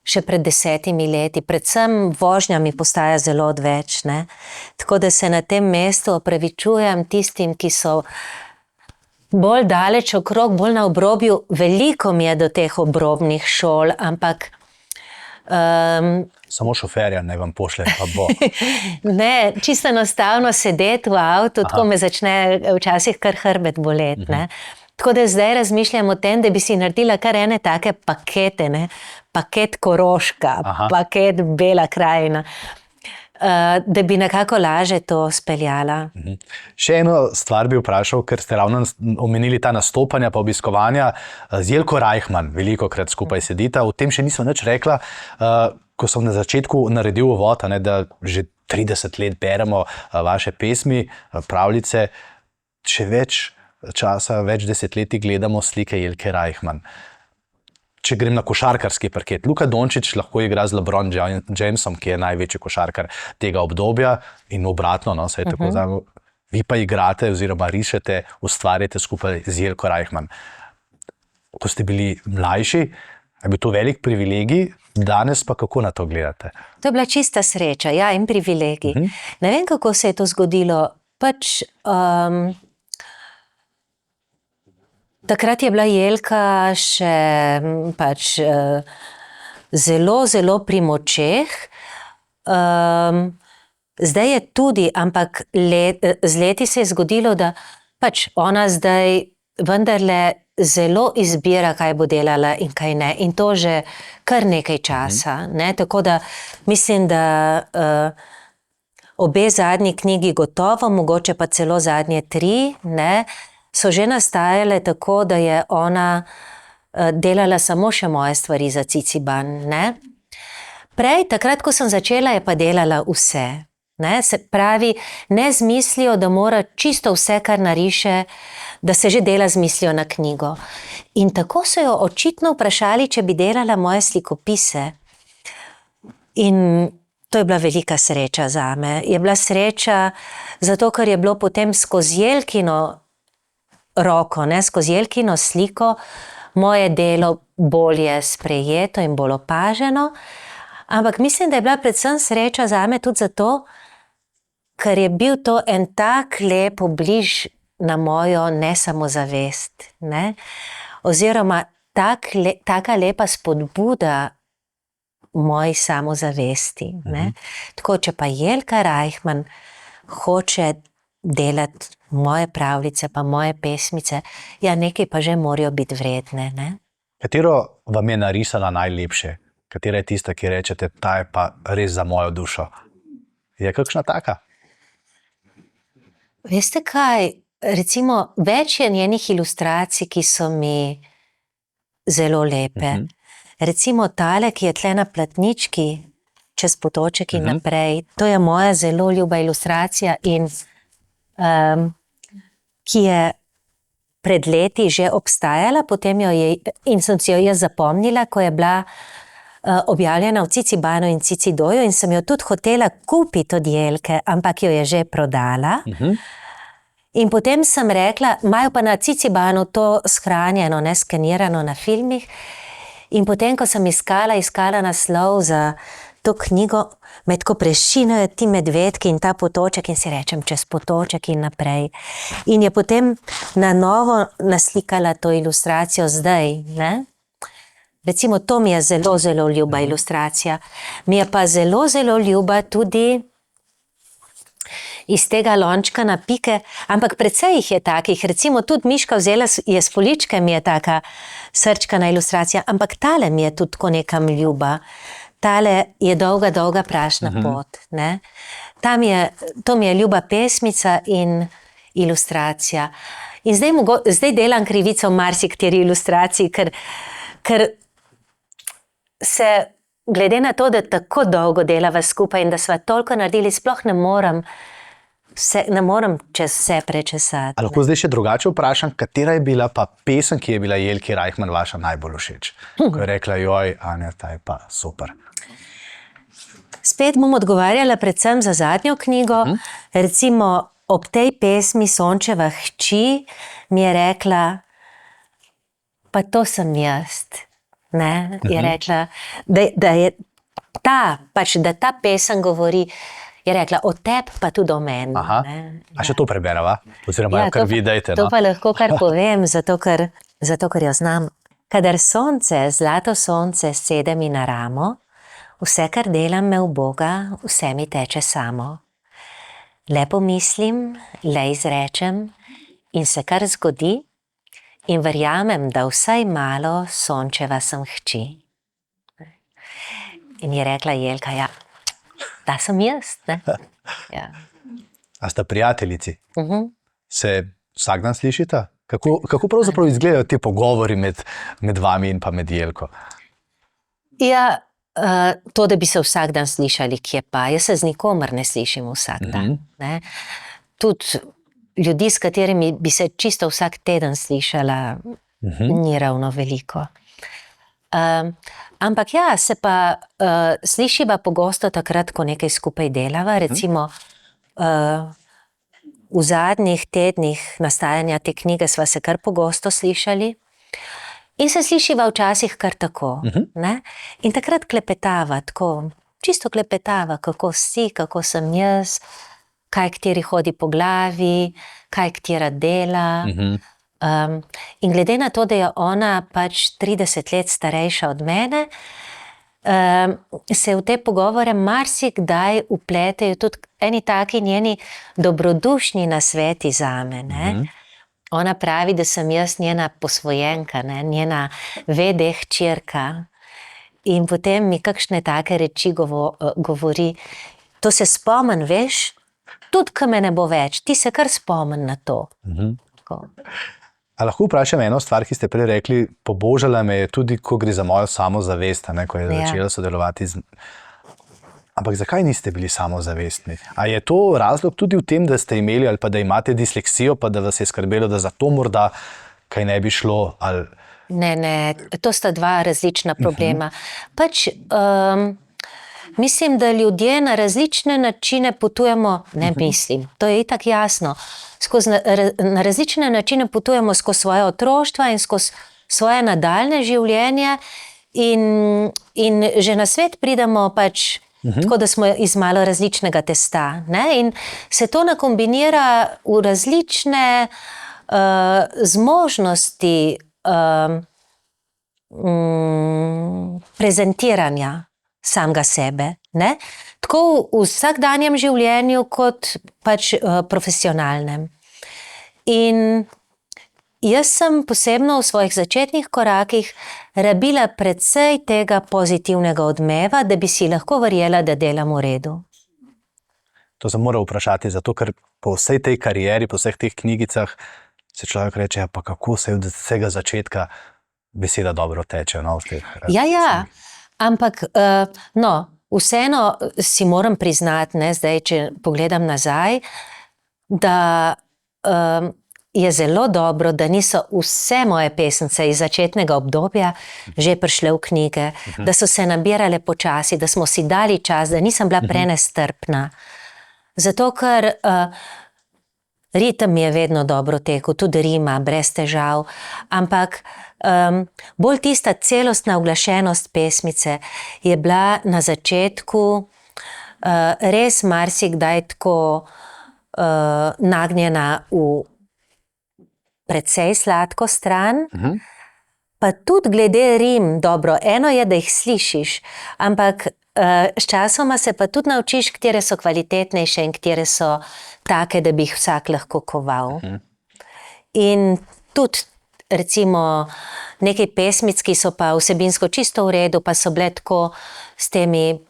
še pred 10 leti. Predvsem vožnja mi postaja zelo odveč, ne. Tako da se na tem mestu opravičujem tistim, ki so bolj daleč okrog, bolj na obrobju. Veliko mi je do teh obrobnih šol, ampak Samo šoferja naj vam pošlje, pa bo. Ne, čisto enostavno sedeti v avtu, tako me začne včasih kar hrbet boleti, ne. Tako da zdaj razmišljam o tem, da bi si naredila kar ene take pakete, ne. Paket Koroška, paket Bela krajina, da bi nekako laže to speljala. Še eno stvar bi vprašal, ker ste ravno omenili ta nastopanja pa obiskovanja. Z Jelko Reichmann velikokrat skupaj sedita, o tem še nisem nič rekla. Ko sem na začetku naredil uvod, da že 30 let beremo vaše pesmi, pravljice, še več časa, več desetletij gledamo slike Jelke Reichmann. Če grem na košarkarski parket, Luka Dončić lahko igra z LeBron Jamesom, ki je največji košarkar tega obdobja in obratno, saj je tako znamo. vi pa igrate oziroma rišete, ustvarjate skupaj z Jelko Reichman. Ko ste bili mlajši, je bil to velik privilegij, danes pa kako na to gledate? To je bila čista sreča, ja, in privilegij. Ne vem, kako se je to zgodilo. Pač, takrat je bila Jelka še pač, zelo, zelo pri močeh. Zdaj je tudi, ampak z leti se je zgodilo, da pač ona zdaj vendarle zelo izbira, kaj bo delala in kaj ne. In to že kar nekaj časa. Ne? Tako da mislim, da obe zadnji knjigi gotovo, mogoče pa celo zadnje 3, ne, so že nastajale tako, da je ona delala samo še moje stvari za Ciciban. Ne? Prej, takrat, ko sem začela, je pa delala vse. Ne? Se pravi, ne z mislijo, da mora čisto vse, kar nariše, da se že dela z mislijo na knjigo. In tako so jo očitno vprašali, če bi delala moje slikopise. In to je bila velika sreča zame. Je bila sreča zato, ker je bilo potem skozi Jelkino roko, ne, skozi Jelkino sliko, moje delo bolje sprejeto in bolj opaženo. Ampak mislim, da je bila predvsem sreča zame tudi zato, ker je bil to en tak lep obliž na mojo nesamozavest. Ne? Oziroma taka lepa spodbuda moji samozavesti. Ne? Tako, če pa Jelka Reichman hoče delati moje pravljice, pa moje pesmice, ja, nekaj pa že morajo biti vredne. Ne? Katero vam je narisala najlepše? Katera je tista, ki rečete, ta je pa res za mojo dušo? Je kakšna taka? Veste kaj? Recimo, več je njenih ilustracij, ki so mi zelo lepe. Recimo tale, ki je tle na platnički, čez potoček in naprej. To je moja zelo ljuba ilustracija in ki je pred leti že obstajala, potem in sem si jo jaz zapomnila, ko je bila objavljena v Cicibanu in Cicidoju in sem jo tudi hotela kupiti od Jelke, ampak jo je že prodala. In potem sem rekla, imajo pa na Cicibanu to shranjeno, ne, skenirano na filmih. In potem, ko sem iskala naslov za to knjigo, me tako prešinajo ti medvedki in ta potoček in si rečem, čez potoček in naprej. In je potem na novo naslikala to ilustracijo zdaj, ne? Recimo, to mi je zelo, zelo ljuba ilustracija. Mi je pa zelo, zelo ljuba tudi iz tega lončka na pike, ampak precej jih je takih. Recimo, tudi Miška vzela je s poličke, mi je taka srčkana ilustracija, ampak tale mi je tudi tako nekam ljuba. Tale je dolga, dolga prašna pot. Ne? To mi je ljuba pesmica in ilustracija. In zdaj delam krivico v marsikateri ilustraciji, ker se, glede na to, da tako dolgo delava skupaj in da sva toliko naredili, sploh ne morem čez vse prečesati. A lahko zdaj še drugače vprašam, katera je bila pa pesem, ki je bila Jelki Reichman vaša najbolj všeč? Ko je rekla, joj, Anja, ta je pa super. Spet bom odgovarjala predvsem za zadnjo knjigo. Recimo, ob tej pesmi Sončeva hči mi je rekla, pa to sem jaz. Ne? Je rekla, da je ta pesem govori, je rekla o tebi, pa tudi o meni. A še to preberava? Oziroma, kar vi dajte. To pa lahko kar povem, zato ker jo znam. Kadar sonce, zlato sonce sede mi na ramo, vse, kar delam, me uboga, vse mi teče samo. Le pomislim, le izrečem in se kar zgodi, in verjamem, da vsaj malo Sončeva sem hči. In je rekla Jelka, ja, ta sem jaz. Ne? Ja. A sta prijateljici? Se vsak dan slišita? Kako pravzaprav izgledajo ti pogovori med vami in pa med Jelko? Ja, to, da bi se vsak dan slišali, kje pa. Jaz se z nikomer ne slišim vsak dan. Ne? Tudi ljudi, s katerimi bi se čisto vsak teden slišala, ni ravno veliko. Ampak ja, se pa slišiva pogosto takrat, ko nekaj skupaj delava. Recimo, v zadnjih tednih nastajanja te knjige sva se kar pogosto slišali in se slišiva včasih kar tako. Ne? In takrat klepetava, tako čisto klepetava, kako si, kako sem jaz, kaj kateri hodi po glavi, kaj katera dela. In glede na to, da je ona pač 30 let starejša od mene, se v te pogovore marsikdaj vpletejo tudi eni taki njeni dobrodušni nasveti zame. Ne? Ona pravi, da sem jaz njena posvojenka, ne? Njena vede hčerka. In potem mi kakšne take reči govori, to se spomen, veš, tudi ko me ne bo več, ti se kar spomen na to. A lahko vprašam eno stvar, ki ste prej rekli, pobožala me je tudi, ko gre za mojo samozavest, ko je začela sodelovati z... Ampak zakaj niste bili samozavestni? A je to razlog tudi v tem, da ste imeli ali pa da imate disleksijo, pa da vas je skrbelo, da zato morda kaj ne bi šlo? Ali... Ne, to sta dva različna problema. Pač mislim, da ljudje na različne načine potujemo, ne mislim, to je itak jasno, na različne načine potujemo skozi svoje otroštva in skozi svoje nadaljne življenje in že na svet pridemo pač tako, da smo iz malo različnega testa. Ne? In se to nakombinira v različne zmožnosti prezentiranja samega sebe. Ne? Tako v vsakdanjem življenju kot pač profesionalnem. In jaz sem posebno v svojih začetnih korakih rabila precej tega pozitivnega odmeva, da bi si lahko verjela, da delam v redu. To sem moral vprašati, zato ker po vsej tej karieri, po vseh teh knjigicah se človek reče, pa kako se od vsega začetka beseda dobro teče. No, Ja, ampak vseeno si moram priznati, ne, zdaj, če pogledam nazaj, da je zelo dobro, da niso vse moje pesnice iz začetnega obdobja že prišle v knjige, da so se nabirale počasi, da smo si dali čas, da nisem bila prenestrpna. Zato, ker ritem mi je vedno dobro tekel, tudi rima, brez težav, ampak bolj tista celostna uglašenost pesmice je bila na začetku res marsikdaj tako nagnjena v precej sladko stran, pa tudi glede rim, dobro, eno je, da jih slišiš, ampak sčasoma se pa tudi naučiš, katere so kvalitetnejše in katere so take, da bi jih vsak lahko koval. In tudi recimo nekaj pesmic, ki so pa vsebinsko čisto v redu, pa so bile tako s temi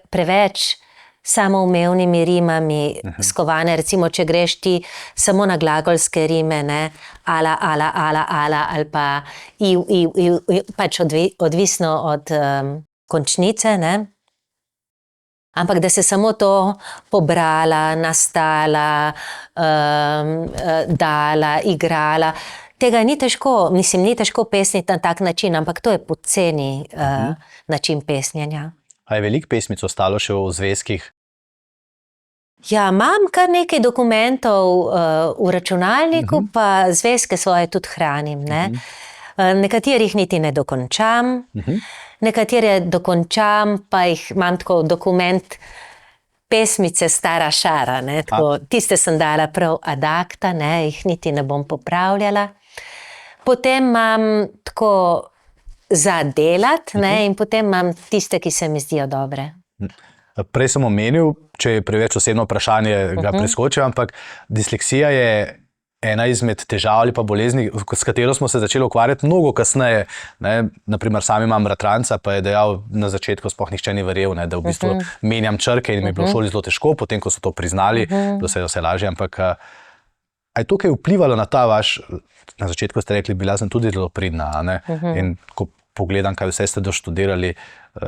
preveč samoumevnimi rimami skovane. Recimo, če greš ti samo na glagolske rime, ne, ala, ali pa pač odvisno od končnice, ne. Ampak da se samo to pobrala, nastala, dala, igrala, tega ni težko, mislim, ni težko pesniti na tak način, ampak to je poceni način pesnjenja. A je veliko pesmic ostalo še v zvezkih? Ja, imam kar nekaj dokumentov v računalniku, pa zvezke svoje tudi hranim. Ne? Nekaterih niti ne dokončam, nekatere dokončam, pa jih imam tako dokument pesmice Stara šara. Ne? Tako, tiste sem dala prav ad acta, ne? Jih niti ne bom popravljala. Potem imam tako za delati, ne? In potem imam tiste, ki se mi zdijo dobre. Prej sem omenil, če je preveč osebno vprašanje, ga preskočim, ampak disleksija je ena izmed težav ali pa bolezni, s katero smo se začeli ukvarjati mnogo kasneje. Ne? Naprimer, sam imam bratranca, pa je dejal na začetku, sploh nihče ni verjel, ne? Da v bistvu menjam črke in mi je bilo v šoli zelo težko, potem ko so to priznali, da se je vse lažje, ampak a je to kaj vplivalo na ta vaš, na začetku ste rekli, bila sem tudi zelo pridna, ne? In ko pogledam, kaj vse ste doštudirali,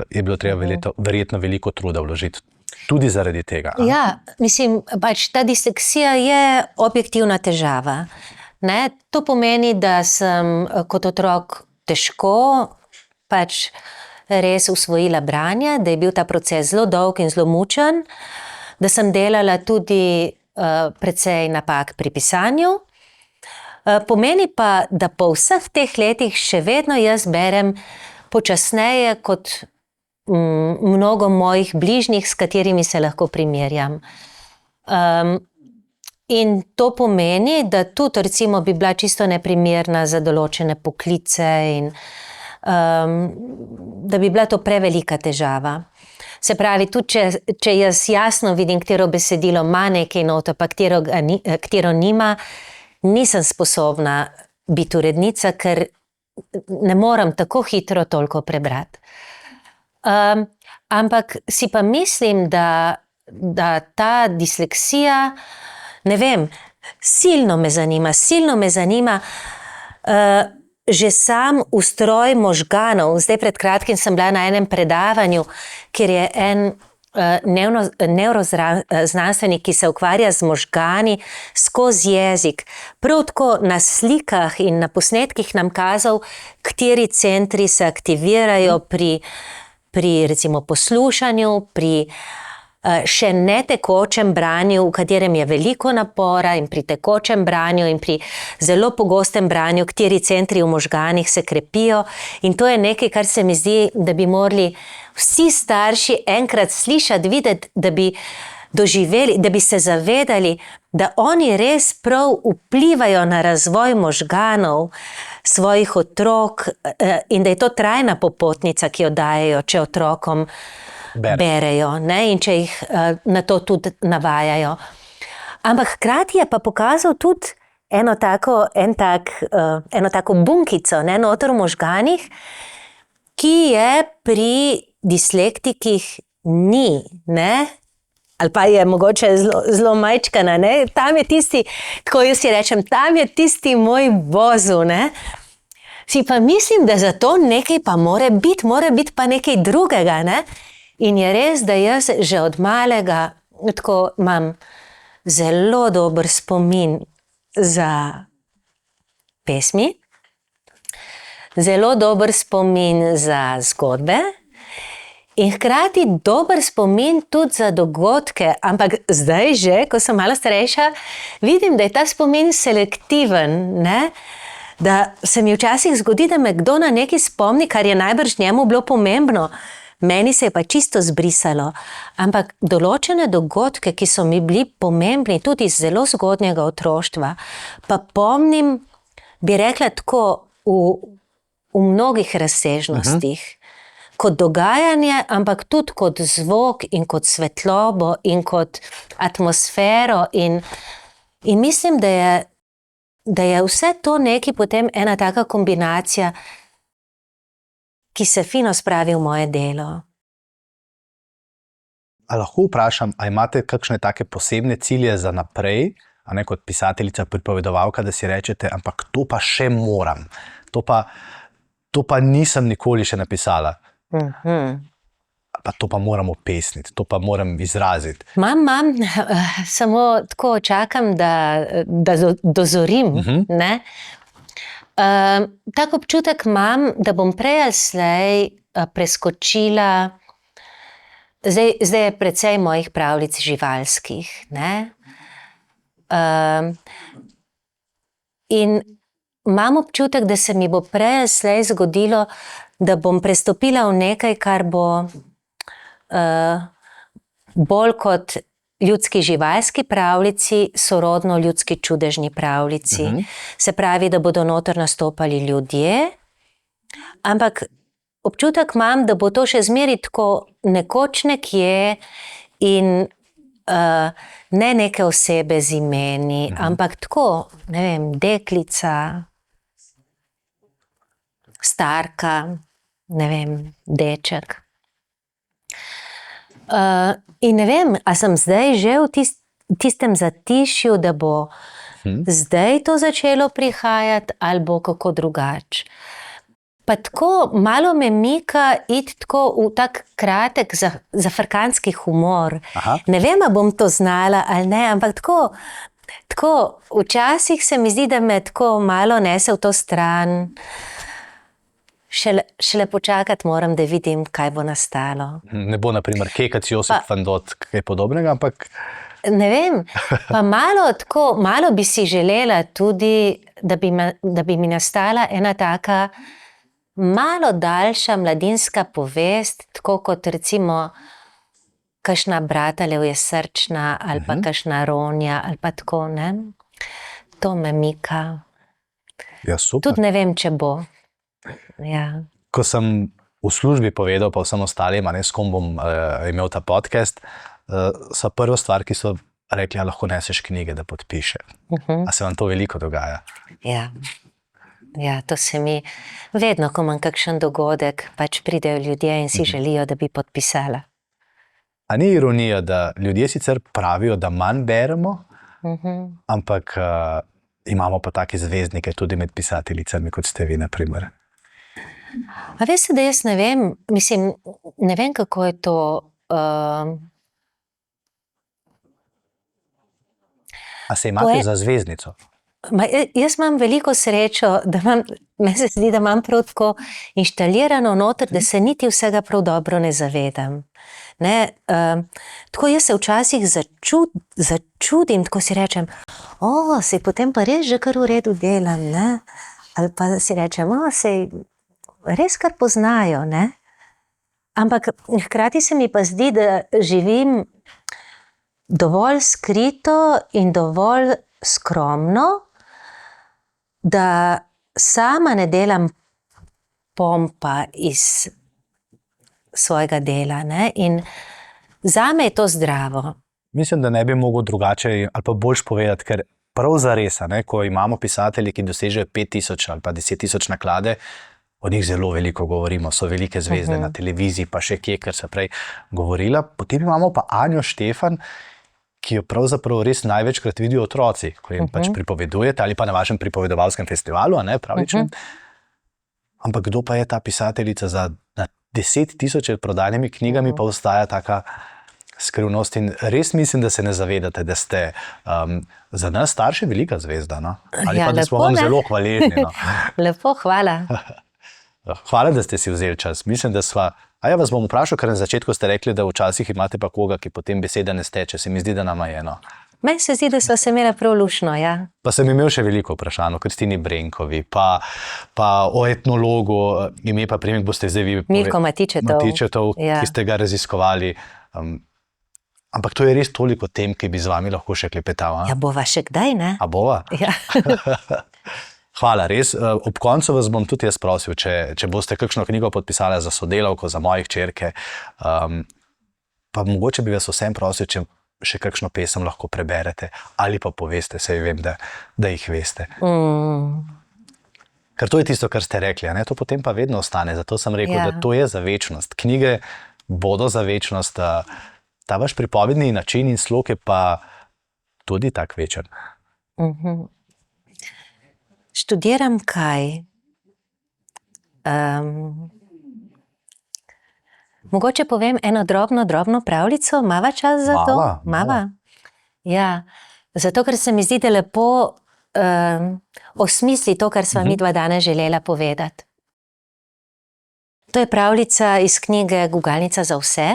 je bilo treba verjetno veliko truda vložiti. Tudi zaradi tega. Ja, mislim, pač ta disleksija je objektivna težava. Ne? To pomeni, da sem kot otrok težko pač res usvojila branje, da je bil ta proces zelo dolg in zelo mučen, da sem delala tudi precej napak pri pisanju. Pomeni pa, da po vseh teh letih še vedno jaz berem počasneje kot mnogo mojih bližnjih, s katerimi se lahko primerjam. In to pomeni, da tudi recimo bi bila čisto neprimerna za določene poklice in da bi bila to prevelika težava. Se pravi, tudi če jaz jasno vidim, katero besedilo ima nekaj noto, pa katero nima, nisem sposobna biti urednica, ker ne morem tako hitro toliko prebrati. Ampak si pa mislim, da ta disleksija, ne vem, silno me zanima že sam ustroj možganov. Zdaj pred kratkim sem bila na enem predavanju, kjer je en neuroznanstvenik, ki se ukvarja z možgani skozi jezik. Prav tako na slikah in na posnetkih nam kazal, kateri centri se aktivirajo pri recimo poslušanju, pri še netekočem branju, v katerem je veliko napora, in pri tekočem branju in pri zelo pogostem branju, kateri centri v možganih se krepijo. In to je nekaj, kar se mi zdi, da bi morali vsi starši enkrat slišati, videti, da bi doživeli, da bi se zavedali, da oni res prav vplivajo na razvoj možganov svojih otrok in da je to trajna popotnica, ki jo dajejo, če otrokom berejo, ne, in če jih na to tudi navajajo. Ampak hkrati je pa pokazal tudi eno tako bunkico, ne, noter v možganih, ki je pri dislektikih ni, ne, ali pa je mogoče zelo majčkana, ne, tam je tisti, tako jaz si rečem, tam je tisti moj vozu, ne. Si pa mislim, da za to nekaj pa mora biti pa nekaj drugega, ne. In je res, da jaz že od malega tako imam zelo dober spomin za pesmi, zelo dober spomin za zgodbe in hkrati dober spomin tudi za dogodke, ampak zdaj že, ko sem malo starejša, vidim, da je ta spomin selektiven, ne? Da se mi včasih zgodi, da me kdo na nekaj spomni, kar je najbrž njemu bilo pomembno. Meni se je pa čisto zbrisalo, ampak določene dogodke, ki so mi bili pomembni tudi iz zelo zgodnjega otroštva, pa pomnim, bi rekla tako, v mnogih razsežnostih, kot dogajanje, ampak tudi kot zvok in kot svetlobo in kot atmosfero in mislim, da je vse to nekaj potem ena taka kombinacija, ki se fino spravi v moje delo. A lahko vprašam, a imate kakšne take posebne cilje za naprej, a ne kot pisateljica, pripovedovalka, da si rečete, ampak to pa še moram, to pa nisem nikoli še napisala. Pa to pa moram opesniti, to pa moram izraziti. Imam, samo tako čakam, da dozorim, ne. Tak občutek imam, da bom prej ali slej preskočila, zdaj je precej mojih pravljic živalskih, ne. In imam občutek, da se mi bo prej ali slej zgodilo, da bom prestopila v nekaj, kar bo bolj kot ljudski živalski pravljici, sorodno ljudski čudežni pravljici. Se pravi, da bodo noter nastopali ljudje, ampak občutek imam, da bo to še zmeraj tako nekoč nekje in ne neke osebe z imeni, ampak tako, ne vem, deklica, starka, ne vem, deček. In ne vem, a sem zdaj že v tistem zatišju, da bo zdaj to začelo prihajati ali bo kako drugače. Pa tako malo me mika iti tako v tak kratek zafrkantski humor. Ne vem, a bom to znala ali ne, ampak tako včasih se mi zdi, da me tako malo nese v to stran. Šele počakati moram, da vidim, kaj bo nastalo. Ne bo, na primer, Kekac Josip Fandot, kaj podobnega, ampak... ne vem, pa malo bi si želela tudi, da bi mi nastala ena taka malo daljša mladinska povest, tako kot recimo kakšna Bratalevje srčna ali pa kakšna Ronja ali pa tako, ne. To me mika. Ja, super. Tudi ne vem, če bo. Ja. Ko sem v službi povedal pa vsem ostalim, s kom bom imel ta podcast, so prva stvar, ki so rekli, lahko neseš knjige, da podpiše. A se vam to veliko dogaja? Ja. Ja, to se mi vedno, ko imam kakšen dogodek, pač pridejo ljudje in si želijo, da bi podpisala. A ni ironija, da ljudje sicer pravijo, da manj beremo, ampak imamo pa take zvezdnike tudi med pisateljicami, kot ste vi, na primer. A veste, da jaz ne vem, mislim, ne vem, kako je to. A se imate za zvezdnico? Jaz imam veliko srečo, meni se zdi, da imam prav tako inštalirano noter, da se niti vsega prav dobro ne zavedam. Ne, tako jaz se včasih začudim, tako si rečem, sej potem pa res že kar v redu delam, ne? Ali pa si rečem, sej res kar poznajo, ne? Ampak hkrati se mi pa zdi, da živim dovolj skrito in dovolj skromno, da sama ne delam pompa iz svojega dela, ne? In zame je to zdravo. Mislim, da ne bi mogel drugače ali pa boljš povedati, ker prav zares, ko imamo pisatelji, ki dosežejo 5000 ali pa 10 000 naklade, o njih zelo veliko govorimo, so velike zvezde na televiziji, pa še kje, ker se prej govorila. Potem imamo pa Anjo Štefan, ki jo pravzaprav res največkrat vidijo otroci, ko jim pač pripovedujete, ali pa na vašem pripovedovalskem festivalu, pravičnem. Ampak kdo pa je ta pisateljica za 10 000 prodanimi knjigami, pa ostaja taka skrivnost in res mislim, da se ne zavedate, da ste za nas starši velika zvezda, no? Ali pa da smo vam zelo hvaležni. No? Lepo, hvala. Hvala, da ste si vzeli čas. Mislim, da sva... vas bom vprašal, ker na začetku ste rekli, da včasih imate pa koga, ki potem beseda ne steče. Se mi zdi, da nama je, no. Meni se zdi, da sva se imela prav luštno, ja. Pa sem imel še veliko vprašanj o Kristini Brenkovi, pa o etnologu, ime pa priimek boste zdaj vi... Milko Matičetov, ki ste ga raziskovali. Ampak to je res toliko tem, ki bi z vami lahko še klepetal. Ja, bova še kdaj, ne? A bova? Ja. Hvala, res. Ob koncu vas bom tudi jaz prosil, če boste kakšno knjigo podpisali za sodelavko, za moje hčerke, pa mogoče bi vas vsem prosil, če še kakšno pesem lahko preberete ali pa poveste, saj vem, da jih veste. Ker to je tisto, kar ste rekli, ne? To potem pa vedno ostane, zato sem rekel, da to je za večnost. Knjige bodo za večnost, ta vaš pripovedni način in slog je pa tudi tak večen. Študiram kaj? Mogoče povem eno drobno pravljico, mava čas za to? Mava. Ja, zato ker se mi zdi, da lepo osmisli to, kar sva midva danes želela povedati. To je pravljica iz knjige Gugalnica za vse.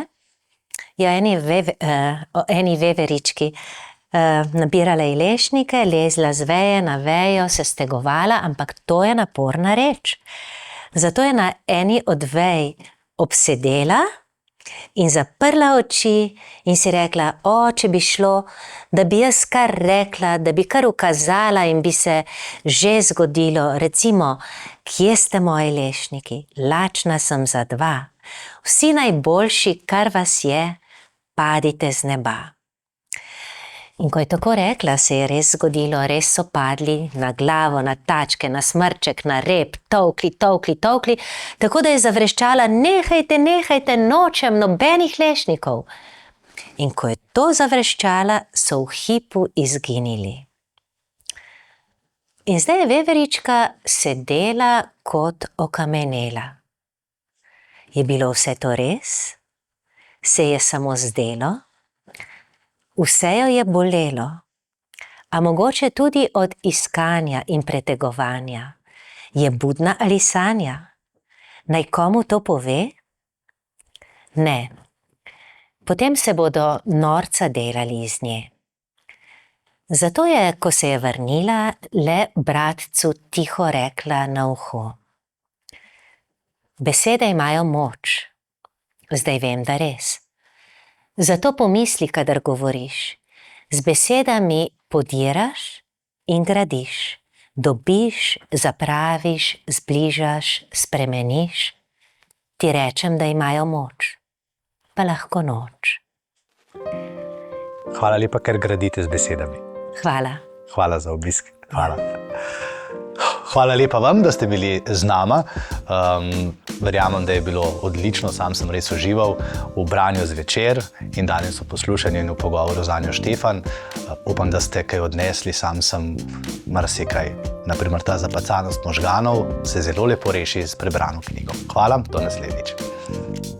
Ja, eni veverički. Nabirala je lešnike, lezla z veje na vejo, se stegovala, ampak to je naporna reč. Zato je na eni od vej obsedela in zaprla oči in si rekla, če bi šlo, da bi jaz kar rekla, da bi kar ukazala in bi se že zgodilo, recimo, kje ste moji lešniki, lačna sem za 2, vsi najboljši, kar vas je, padite z neba. In ko je tako rekla, se je res zgodilo, res so padli na glavo, na tačke, na smrček, na rep, tolkli, tako da je zavreščala, nehajte, nočem nobenih lešnikov. In ko je to zavreščala, so v hipu izginili. In zdaj je veverička sedela kot okamenela. Je bilo vse to res? Se je samo zdelo? Vse jo je bolelo, a mogoče tudi od iskanja in pretegovanja. Je budna ali sanja? Naj komu to pove? Ne. Potem se bodo norca delali iz nje. Zato je, ko se je vrnila, le bratcu tiho rekla na uho: besede imajo moč. Zdaj vem, da res. Zato pomisli, kadar govoriš. Z besedami podiraš in gradiš. Dobiš, zapraviš, zbližaš, spremeniš. Ti rečem, da imajo moč, pa lahko noč. Hvala lepa, ker gradite z besedami. Hvala. Hvala za obisk. Hvala. Hvala lepa vam, da ste bili z nama. Verjamem, da je bilo odlično, sam sem res užival v branju zvečer in danes v poslušanju in v pogovoru z Anjo Štefan. Upam, da ste kaj odnesli, sam sem marsikaj. Naprimer, ta zapacanost možganov se zelo lepo reši s prebrano knjigo. Hvala, do naslednjič.